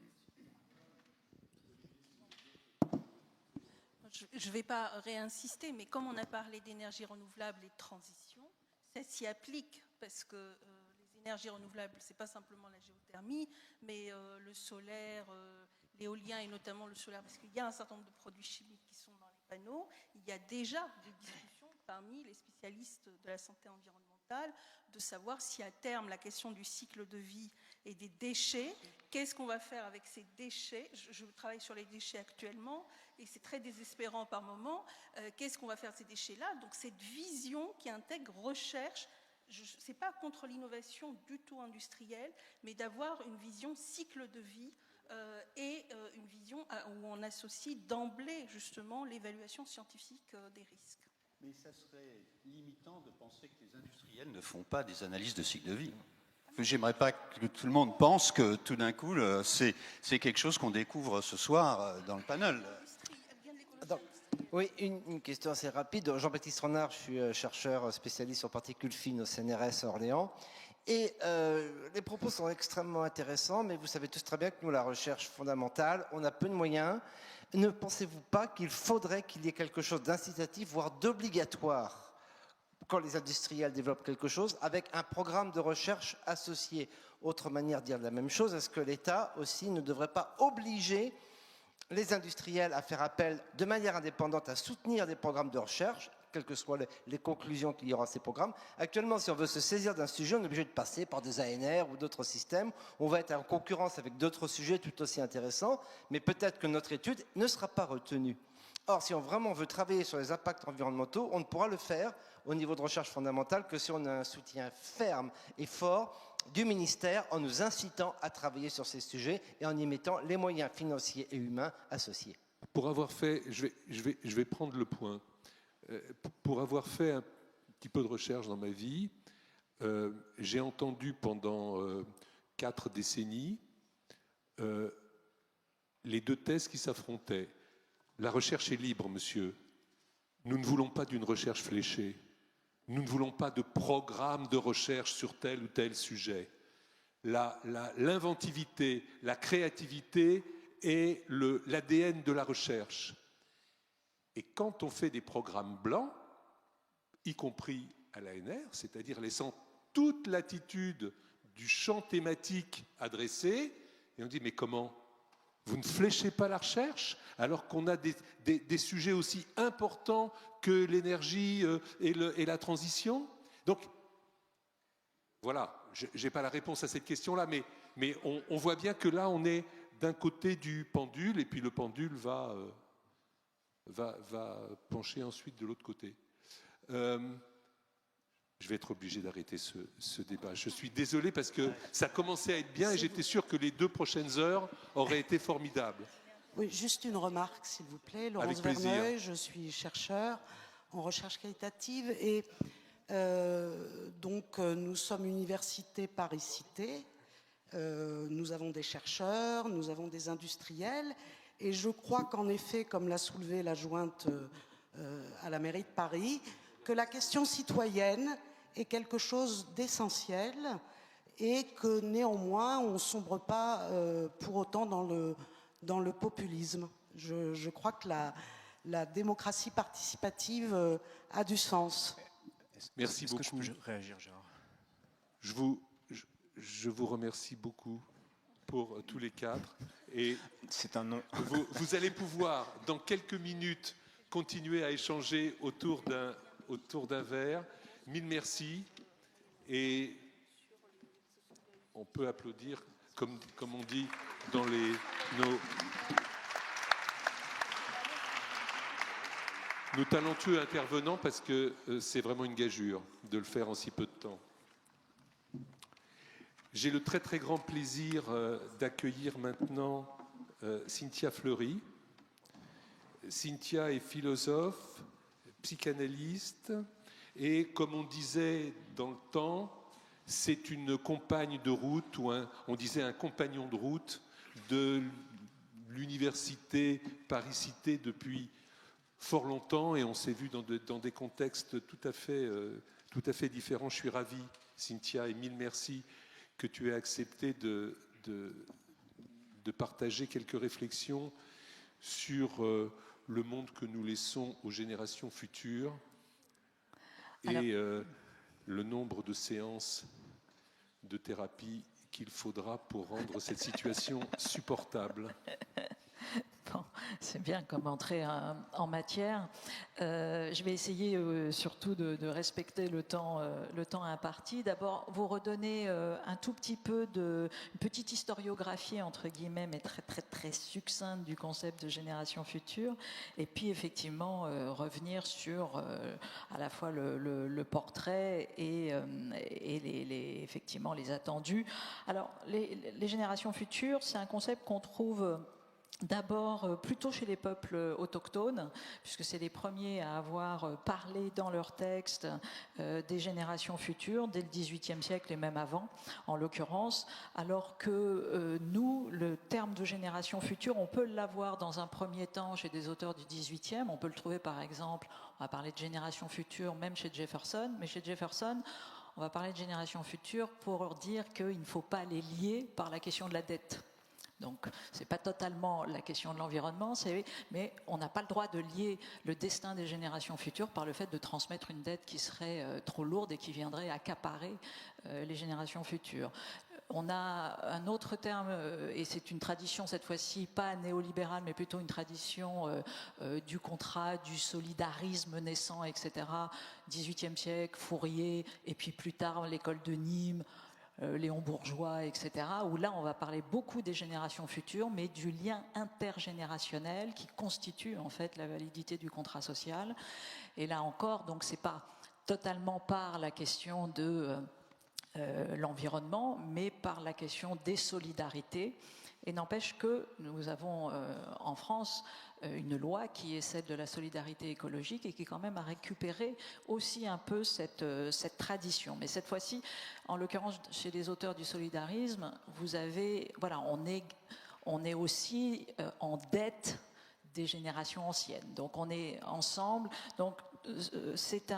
Speaker 9: là-dessus.
Speaker 14: Je ne vais pas réinsister, mais comme on a parlé d'énergie renouvelable et de transition, ça s'y applique parce que les énergies renouvelables, ce n'est pas simplement la géothermie, mais le solaire, l'éolien et notamment le solaire, parce qu'il y a un certain nombre de produits chimiques qui sont dans les panneaux. Il y a déjà des discussions parmi les spécialistes de la santé environnementale de savoir si à terme la question du cycle de vie et des déchets, qu'est-ce qu'on va faire avec ces déchets? Je travaille sur les déchets actuellement et c'est très désespérant par moment. Qu'est-ce qu'on va faire de ces déchets-là? Donc cette vision qui intègre recherche, ce n'est pas contre l'innovation du tout industrielle, mais d'avoir une vision cycle de vie et une vision où on associe d'emblée justement l'évaluation scientifique des risques.
Speaker 13: Mais ça serait limitant de penser que les industriels ne font pas des analyses de cycle de vie. J'aimerais pas que tout le monde pense que tout d'un coup, c'est quelque chose qu'on découvre ce soir dans le panel.
Speaker 15: Oui, une question assez rapide. Jean-Baptiste Renard, je suis chercheur spécialiste en particules fines au CNRS à Orléans. Et les propos sont extrêmement intéressants, mais vous savez tous très bien que nous, la recherche fondamentale, on a peu de moyens. Ne pensez-vous pas qu'il faudrait qu'il y ait quelque chose d'incitatif, voire d'obligatoire, quand les industriels développent quelque chose, avec un programme de recherche associé? Autre manière de dire la même chose, est-ce que l'État aussi ne devrait pas obliger les industriels à faire appel de manière indépendante à soutenir des programmes de recherche, quelles que soient les conclusions qu'il y aura à ces programmes? Actuellement, si on veut se saisir d'un sujet, on est obligé de passer par des ANR ou d'autres systèmes. On va être en concurrence avec d'autres sujets tout aussi intéressants, mais peut-être que notre étude ne sera pas retenue. Or, si on vraiment veut travailler sur les impacts environnementaux, on ne pourra le faire au niveau de recherche fondamentale que si on a un soutien ferme et fort du ministère en nous incitant à travailler sur ces sujets et en y mettant les moyens financiers et humains associés.
Speaker 1: Pour avoir fait, je vais prendre le point. Pour avoir fait un petit peu de recherche dans ma vie, j'ai entendu pendant 4 décennies les deux thèses qui s'affrontaient. La recherche est libre, monsieur. Nous ne voulons pas d'une recherche fléchée. Nous ne voulons pas de programme de recherche sur tel ou tel sujet. L'inventivité, la créativité est l'ADN de la recherche. Et quand on fait des programmes blancs, y compris à l'ANR, c'est-à-dire laissant toute latitude du champ thématique adressé, et on dit mais comment? Vous ne fléchez pas la recherche alors qu'on a des sujets aussi importants que l'énergie et la transition? Donc, voilà, je n'ai pas la réponse à cette question-là, mais on voit bien que là, on est d'un côté du pendule, et puis le pendule va pencher ensuite de l'autre côté. Je vais être obligé d'arrêter ce débat. Je suis désolé parce que ça commençait à être bien et j'étais sûr que les 2 prochaines heures auraient été formidables.
Speaker 16: Oui, juste une remarque, s'il vous plaît. Laurence
Speaker 1: plaisir.
Speaker 16: Verneuil, je suis chercheur en recherche qualitative et donc nous sommes université Paris-Cité. Nous avons des chercheurs, nous avons des industriels et je crois qu'en effet, comme l'a soulevé l'adjointe à la mairie de Paris, que la question citoyenne est quelque chose d'essentiel et que néanmoins on ne sombre pas pour autant dans le populisme. Je crois que la démocratie participative a du sens.
Speaker 1: Merci beaucoup.
Speaker 11: Est-ce que je peux réagir, Gérard?
Speaker 1: Je vous remercie beaucoup pour tous les quatre. Et
Speaker 11: c'est un non.
Speaker 1: Vous allez pouvoir, dans quelques minutes, continuer à échanger autour d'un verre. Mille merci. Et on peut applaudir, comme on dit dans nos talentueux intervenants, parce que c'est vraiment une gageure de le faire en si peu de temps. J'ai le très très grand plaisir d'accueillir maintenant Cynthia Fleury. Cynthia est philosophe, psychanalyste et, comme on disait dans le temps, c'est une compagne de route, ou on disait un compagnon de route de l'université Paris-Cité depuis fort longtemps, et on s'est vu dans des contextes tout à fait différents. Je suis ravi, Cynthia, et mille merci que tu aies accepté de partager quelques réflexions sur le monde que nous laissons aux générations futures et le nombre de séances de thérapie qu'il faudra pour rendre cette situation supportable.
Speaker 17: Bon, c'est bien comme entrée en matière. Je vais essayer surtout de respecter le temps imparti. D'abord, vous redonner un tout petit peu une petite historiographie, entre guillemets, mais très, très, très succincte du concept de génération future. Et puis, effectivement, revenir sur à la fois le portrait et effectivement les attendus. Alors, les générations futures, c'est un concept qu'on trouve d'abord plutôt chez les peuples autochtones, puisque c'est les premiers à avoir parlé dans leurs textes des générations futures, dès le XVIIIe siècle et même avant, en l'occurrence, alors que nous, le terme de génération future, on peut l'avoir dans un premier temps chez des auteurs du XVIIIe, on peut le trouver par exemple, on va parler de génération future même chez Jefferson, mais chez Jefferson, on va parler de génération future pour dire qu'il ne faut pas les lier par la question de la dette. Donc, ce n'est pas totalement la question de l'environnement, mais on n'a pas le droit de lier le destin des générations futures par le fait de transmettre une dette qui serait trop lourde et qui viendrait accaparer les générations futures. On a un autre terme, et c'est une tradition cette fois-ci, pas néolibérale, mais plutôt une tradition du contrat, du solidarisme naissant, etc. 18e siècle, Fourier, et puis plus tard l'école de Nîmes, Léon Bourgeois, etc., où là, on va parler beaucoup des générations futures, mais du lien intergénérationnel qui constitue en fait la validité du contrat social. Et là encore, donc, c'est pas totalement par la question de l'environnement, mais par la question des solidarités. Et n'empêche que nous avons en France une loi qui est celle de la solidarité écologique et qui quand même a récupéré aussi un peu cette tradition. Mais cette fois-ci, en l'occurrence chez les auteurs du solidarisme, vous avez, voilà, on est aussi en dette des générations anciennes. Donc on est ensemble. Donc c'est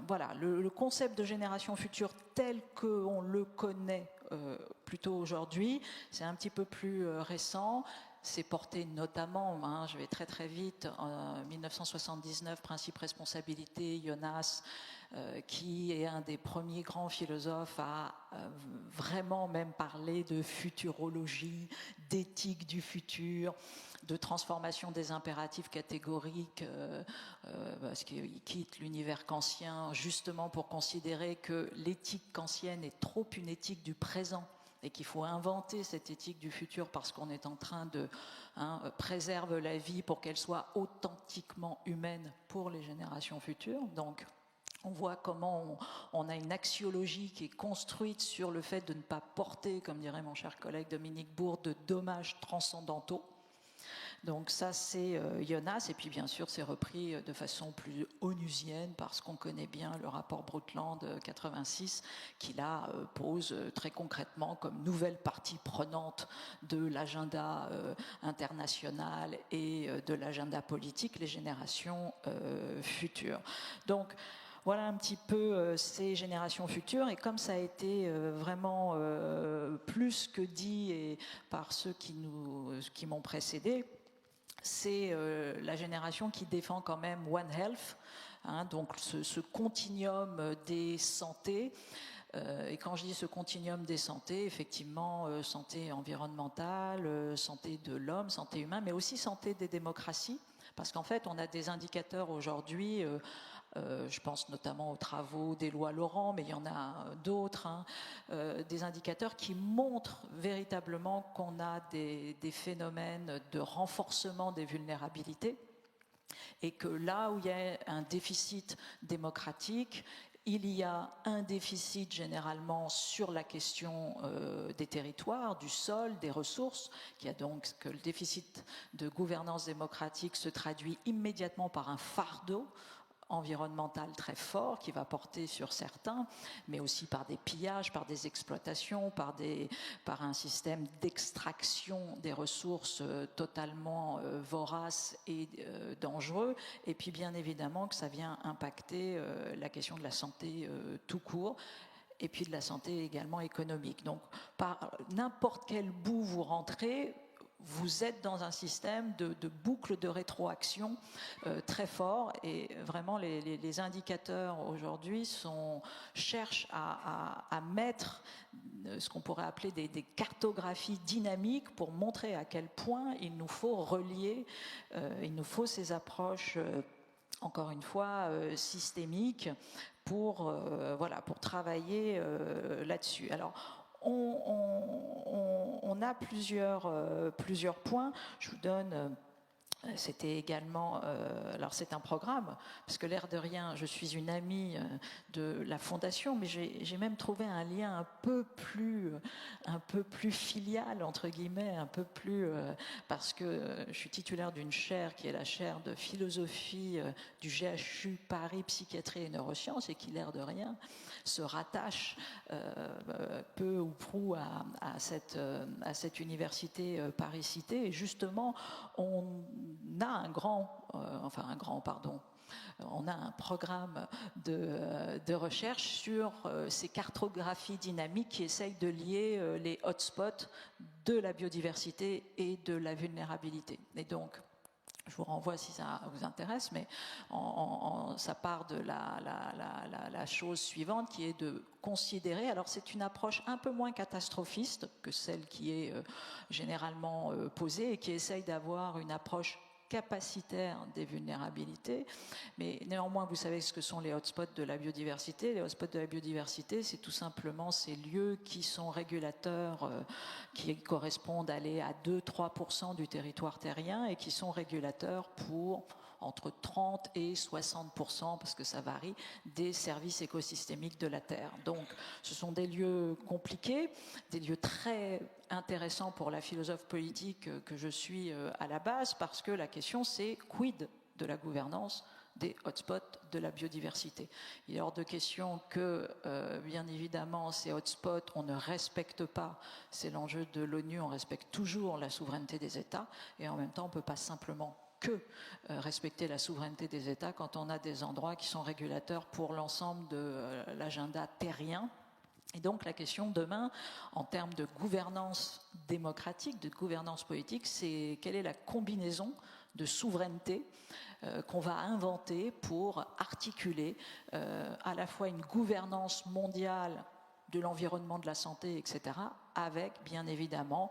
Speaker 17: voilà, le concept de génération future tel qu'on le connaît plutôt aujourd'hui, c'est un petit peu plus récent. C'est porté notamment, je vais très très vite, en 1979, Principe responsabilité, Jonas, qui est un des premiers grands philosophes à vraiment même parler de futurologie, d'éthique du futur, de transformation des impératifs catégoriques, parce qu'il quitte l'univers kantien justement pour considérer que l'éthique kantienne est trop une éthique du présent et qu'il faut inventer cette éthique du futur parce qu'on est en train de préserver la vie pour qu'elle soit authentiquement humaine pour les générations futures. Donc, on voit comment on a une axiologie qui est construite sur le fait de ne pas porter, comme dirait mon cher collègue Dominique Bourg, de dommages transcendantaux. Donc ça, c'est Jonas, et puis bien sûr, c'est repris de façon plus onusienne parce qu'on connaît bien le rapport Brundtland 86 qui là pose très concrètement comme nouvelle partie prenante de l'agenda international et de l'agenda politique les générations futures. Donc voilà un petit peu ces générations futures. Et comme ça a été vraiment plus que dit et par ceux qui m'ont précédé, c'est la génération qui défend quand même One Health, hein, donc ce continuum des santé. Et quand je dis ce continuum des santé, effectivement, santé environnementale, santé de l'homme, santé humaine, mais aussi santé des démocraties, parce qu'en fait, on a des indicateurs aujourd'hui, je pense notamment aux travaux des lois Laurent, mais il y en a d'autres, hein, des indicateurs qui montrent véritablement qu'on a des phénomènes de renforcement des vulnérabilités, et que là où il y a un déficit démocratique, il y a un déficit généralement sur la question des territoires, du sol, des ressources, qui a donc que le déficit de gouvernance démocratique se traduit immédiatement par un fardeau environnemental très fort qui va porter sur certains, mais aussi par des pillages, par des exploitations, par un système d'extraction des ressources totalement vorace et dangereux, et puis bien évidemment que ça vient impacter la question de la santé tout court, et puis de la santé également économique. Donc par n'importe quel bout vous rentrez, vous êtes dans un système de boucle de rétroaction très fort, et vraiment les indicateurs aujourd'hui cherchent à mettre ce qu'on pourrait appeler des cartographies dynamiques pour montrer à quel point il nous faut relier, il nous faut ces approches encore une fois systémiques pour travailler là-dessus. Alors on a plusieurs points. Je vous donne, c'était également, alors c'est un programme, parce que l'air de rien, je suis une amie de la Fondation, mais j'ai même trouvé un lien un peu plus filial, entre guillemets, un peu plus, parce que je suis titulaire d'une chaire qui est la chaire de philosophie du GHU Paris Psychiatrie et Neurosciences, et qui, l'air de rien, se rattache peu ou prou à cette université Paris-Cité. Et justement, on a on a un programme de recherche sur ces cartographies dynamiques qui essayent de lier les hotspots de la biodiversité et de la vulnérabilité. Et donc, je vous renvoie si ça vous intéresse, mais ça part de la chose suivante, qui est de considérer, alors c'est une approche un peu moins catastrophiste que celle qui est généralement posée, et qui essaye d'avoir une approche capacitaire des vulnérabilités, mais néanmoins vous savez ce que sont les hotspots de la biodiversité. Les hotspots de la biodiversité, c'est tout simplement ces lieux qui sont régulateurs, qui correspondent à 2-3% du territoire terrien, et qui sont régulateurs pour entre 30 et 60%, parce que ça varie, des services écosystémiques de la Terre. Donc ce sont des lieux compliqués, des lieux très intéressants pour la philosophe politique que je suis à la base, parce que la question c'est quid de la gouvernance des hotspots de la biodiversité. Il est hors de question que, bien évidemment, ces hotspots, on ne respecte pas, c'est l'enjeu de l'ONU, on respecte toujours la souveraineté des États, et en même temps on ne peut pas simplement que respecter la souveraineté des États quand on a des endroits qui sont régulateurs pour l'ensemble de l'agenda terrien. Et donc la question demain, en termes de gouvernance démocratique, de gouvernance politique, c'est quelle est la combinaison de souveraineté qu'on va inventer pour articuler à la fois une gouvernance mondiale de l'environnement, de la santé, etc., avec bien évidemment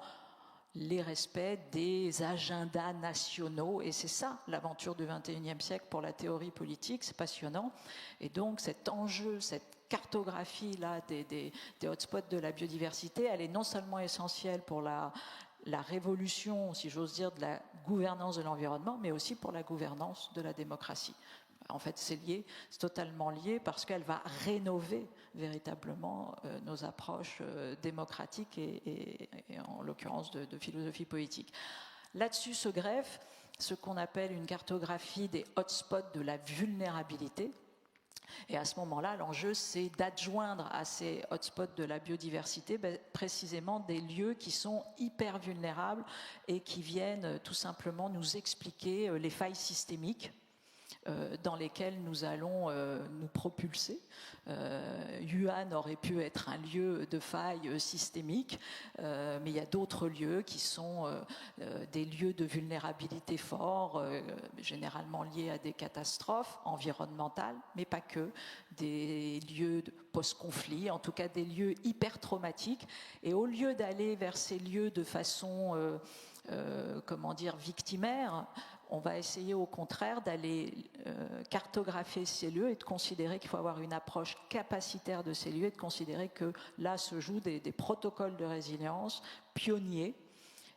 Speaker 17: les respects des agendas nationaux. Et c'est ça l'aventure du XXIe siècle pour la théorie politique, c'est passionnant. Et donc cet enjeu, cette cartographie-là des hotspots de la biodiversité, elle est non seulement essentielle pour la révolution, si j'ose dire, de la gouvernance de l'environnement, mais aussi pour la gouvernance de la démocratie. En fait, c'est lié, c'est totalement lié, parce qu'elle va rénover véritablement nos approches démocratiques et en l'occurrence de philosophie politique. Là-dessus se greffe ce qu'on appelle une cartographie des hotspots de la vulnérabilité. Et à ce moment-là, l'enjeu, c'est d'adjoindre à ces hotspots de la biodiversité précisément des lieux qui sont hyper vulnérables et qui viennent tout simplement nous expliquer les failles systémiques dans lesquels nous allons nous propulser. Yuan aurait pu être un lieu de faille systémique, mais il y a d'autres lieux qui sont des lieux de vulnérabilité forts, généralement liés à des catastrophes environnementales, mais pas que, des lieux de post-conflit, en tout cas des lieux hyper traumatiques. Et au lieu d'aller vers ces lieux de façon, comment dire, victimaire, on va essayer au contraire d'aller cartographier ces lieux et de considérer qu'il faut avoir une approche capacitaire de ces lieux et de considérer que là se jouent des protocoles de résilience pionniers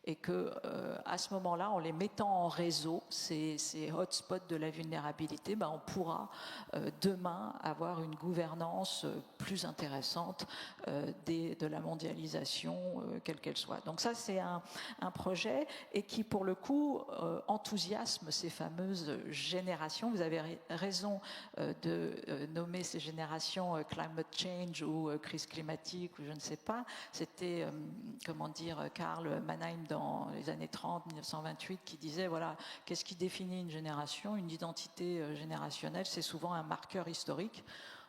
Speaker 17: et que à ce moment-là, en les mettant en réseau, ces hotspots de la vulnérabilité, on pourra demain avoir une gouvernance plus intéressante de la mondialisation, quelle qu'elle soit. Donc ça, c'est un projet et qui, pour le coup, enthousiasme ces fameuses générations. Vous avez raison de nommer ces générations climate change ou crise climatique ou je ne sais pas. C'était, comment dire, Karl Mannheim dans les années 30, 1928, qui disait, voilà, qu'est-ce qui définit une génération? Une identité générationnelle, c'est souvent un marqueur historique.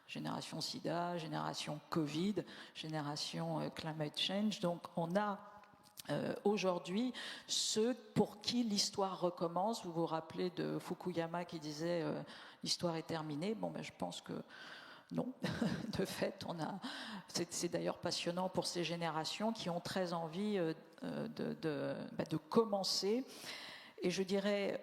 Speaker 17: Génération SIDA, génération Covid, génération climate change. Donc on a aujourd'hui ceux pour qui l'histoire recommence. Vous vous rappelez de Fukuyama qui disait l'histoire est terminée. Bon, je pense que non, de fait, c'est d'ailleurs passionnant pour ces générations qui ont très envie de commencer. Et je dirais,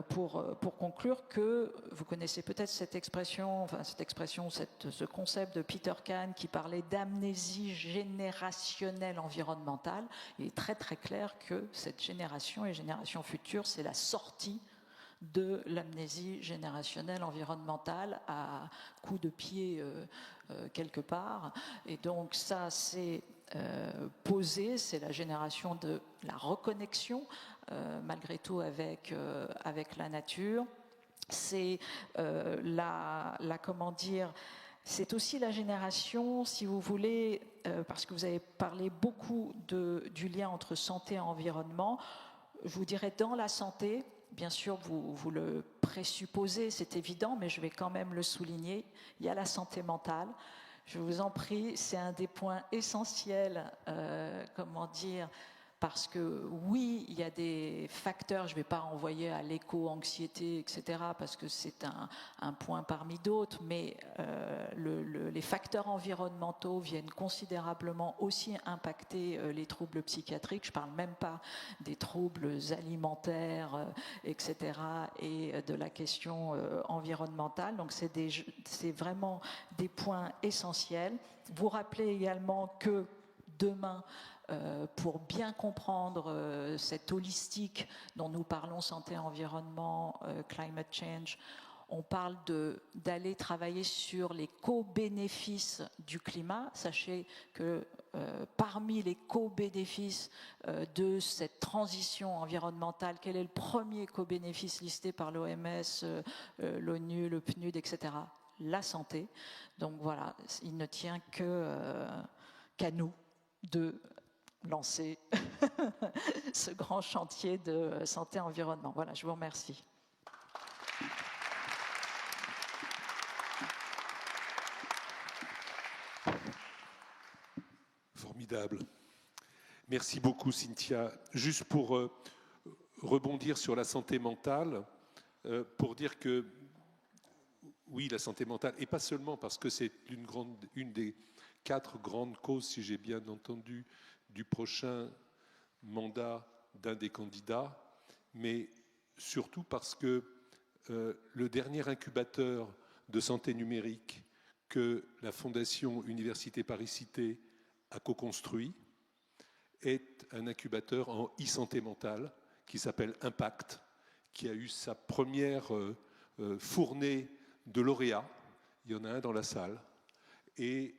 Speaker 17: pour conclure, que vous connaissez peut-être cette expression, ce concept de Peter Kahn qui parlait d'amnésie générationnelle environnementale. Il est très très clair que cette génération et génération future, c'est la sortie de l'amnésie générationnelle environnementale à coup de pied quelque part. Et donc ça, c'est posé, c'est la génération de la reconnexion, malgré tout, avec la nature. C'est comment dire, c'est aussi la génération, si vous voulez, parce que vous avez parlé beaucoup du lien entre santé et environnement, je vous dirais dans la santé, bien sûr, vous le présupposez, c'est évident, mais je vais quand même le souligner. Il y a la santé mentale. Je vous en prie, c'est un des points essentiels, comment dire, parce que oui, il y a des facteurs, je ne vais pas renvoyer à l'éco-anxiété, etc., parce que c'est un point parmi d'autres, mais les facteurs environnementaux viennent considérablement aussi impacter les troubles psychiatriques. Je ne parle même pas des troubles alimentaires, etc., et de la question environnementale. Donc c'est vraiment des points essentiels. Vous rappelez également que demain, pour bien comprendre cette holistique dont nous parlons, santé, environnement, climate change, on parle d'aller travailler sur les co-bénéfices du climat. Sachez que parmi les co-bénéfices de cette transition environnementale, quel est le premier co-bénéfice listé par l'OMS, l'ONU, le PNUD, etc.? La santé. Donc voilà, il ne tient qu'à nous de lancer ce grand chantier de santé-environnement. Voilà, je vous remercie.
Speaker 1: Formidable. Merci beaucoup, Cynthia. Juste pour rebondir sur la santé mentale, pour dire que oui, la santé mentale, et pas seulement parce que c'est une des 4 grandes causes, si j'ai bien entendu, du prochain mandat d'un des candidats, mais surtout parce que le dernier incubateur de santé numérique que la Fondation Université Paris-Cité a co-construit est un incubateur en e-santé mentale qui s'appelle Impact, qui a eu sa première fournée de lauréats, il y en a un dans la salle, et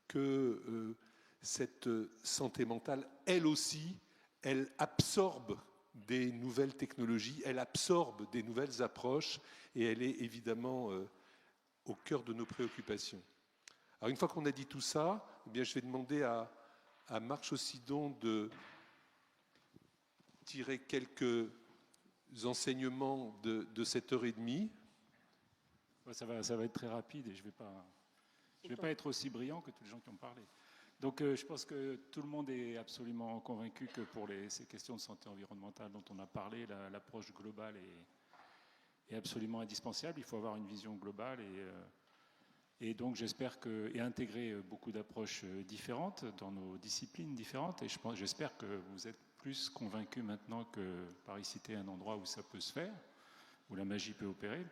Speaker 1: que cette santé mentale, elle aussi, elle absorbe des nouvelles technologies, elle absorbe des nouvelles approches, et elle est évidemment au cœur de nos préoccupations. Alors une fois qu'on a dit tout ça, eh bien, je vais demander à Marc Chaussidon de tirer quelques enseignements de cette heure et demie.
Speaker 8: Ça va être très rapide et je ne vais pas être aussi brillant que tous les gens qui ont parlé. Donc je pense que tout le monde est absolument convaincu que pour ces questions de santé environnementale dont on a parlé, l'approche globale est absolument indispensable. Il faut avoir une vision globale et donc j'espère et intégrer beaucoup d'approches différentes dans nos disciplines différentes. Et j'espère que vous êtes plus convaincus maintenant que Paris-Cité est un endroit où ça peut se faire, où la magie peut opérer.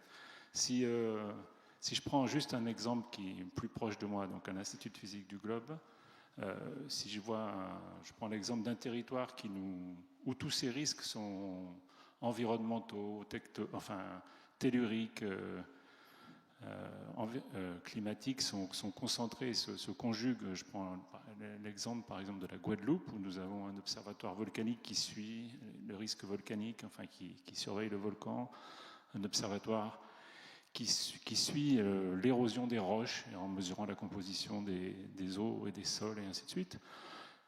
Speaker 8: Si je prends juste un exemple qui est plus proche de moi, donc un institut de physique du globe, si je prends l'exemple d'un territoire où tous ces risques sont environnementaux, telluriques, climatiques sont concentrés, se conjuguent. Je prends l'exemple par exemple de la Guadeloupe où nous avons un observatoire volcanique qui suit le risque volcanique, qui surveille le volcan, un observatoire qui suit l'érosion des roches en mesurant la composition des eaux et des sols et ainsi de suite.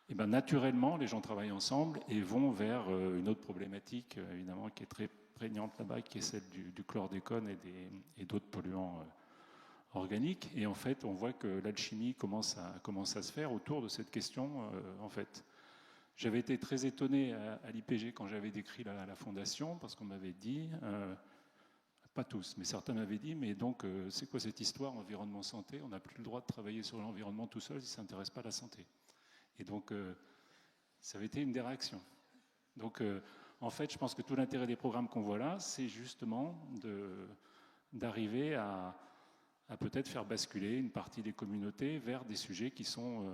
Speaker 8: Et bien, naturellement, les gens travaillent ensemble et vont vers une autre problématique, évidemment, qui est très prégnante là-bas, qui est celle du chlordécone et d'autres polluants organiques. Et en fait, on voit que l'alchimie commence à se faire autour de cette question, en fait. J'avais été très étonné à l'IPG quand j'avais décrit la fondation, parce qu'on m'avait dit... pas tous, mais certains m'avaient dit, mais donc c'est quoi cette histoire environnement-santé? On n'a plus le droit de travailler sur l'environnement tout seul si ça n'intéresse pas la santé. Et donc ça avait été une des réactions. Donc en fait, je pense que tout l'intérêt des programmes qu'on voit là, c'est justement d'arriver à peut-être faire basculer une partie des communautés vers des sujets qui sont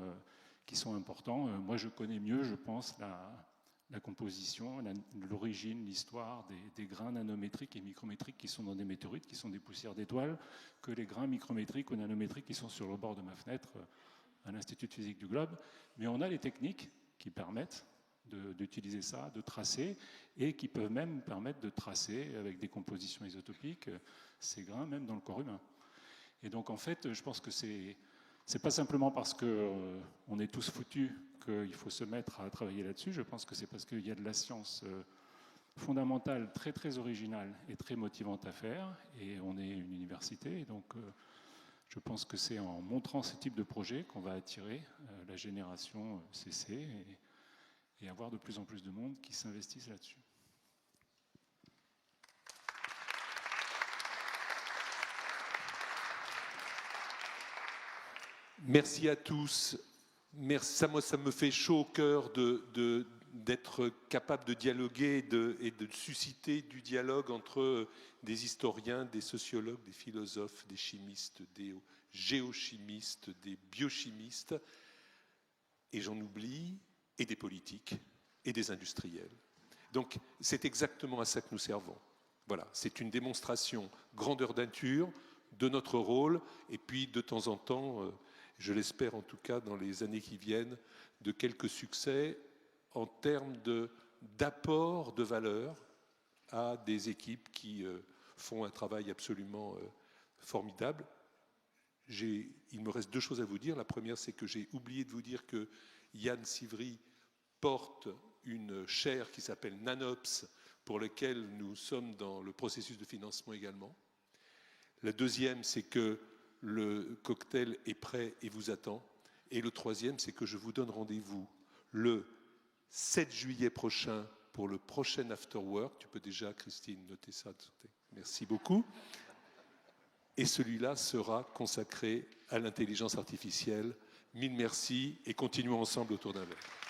Speaker 8: importants. Moi, je connais mieux, je pense, la composition, l'origine, l'histoire des grains nanométriques et micrométriques qui sont dans des météorites, qui sont des poussières d'étoiles, que les grains micrométriques ou nanométriques qui sont sur le bord de ma fenêtre à l'Institut de physique du globe. Mais on a les techniques qui permettent d'utiliser ça, de tracer, et qui peuvent même permettre de tracer avec des compositions isotopiques ces grains, même dans le corps humain. Et donc en fait, je pense que c'est pas simplement parce qu'on est tous foutus qu'il faut se mettre à travailler là-dessus. Je pense que c'est parce qu'il y a de la science fondamentale, très très originale et très motivante à faire. Et on est une université. Et donc je pense que c'est en montrant ce type de projet qu'on va attirer la génération CC et avoir de plus en plus de monde qui s'investissent là-dessus.
Speaker 1: Merci à tous. Merci. Moi, ça me fait chaud au cœur d'être capable de dialoguer et de susciter du dialogue entre des historiens, des sociologues, des philosophes, des chimistes, des géochimistes, des biochimistes, et j'en oublie, et des politiques, et des industriels. Donc, c'est exactement à ça que nous servons. Voilà, c'est une démonstration grandeur nature de notre rôle, et puis de temps en temps... je l'espère en tout cas dans les années qui viennent, de quelques succès en termes d'apport de valeur à des équipes qui font un travail absolument formidable. Il me reste deux choses à vous dire. La première, c'est que j'ai oublié de vous dire que Yann Sivry porte une chaire qui s'appelle NANOPS, pour laquelle nous sommes dans le processus de financement également. La deuxième, c'est que le cocktail est prêt et vous attend. Et le troisième, c'est que je vous donne rendez-vous le 7 juillet prochain pour le prochain After Work. Tu peux déjà, Christine, noter ça. Merci beaucoup. Et celui-là sera consacré à l'intelligence artificielle. Mille merci et continuons ensemble autour d'un verre.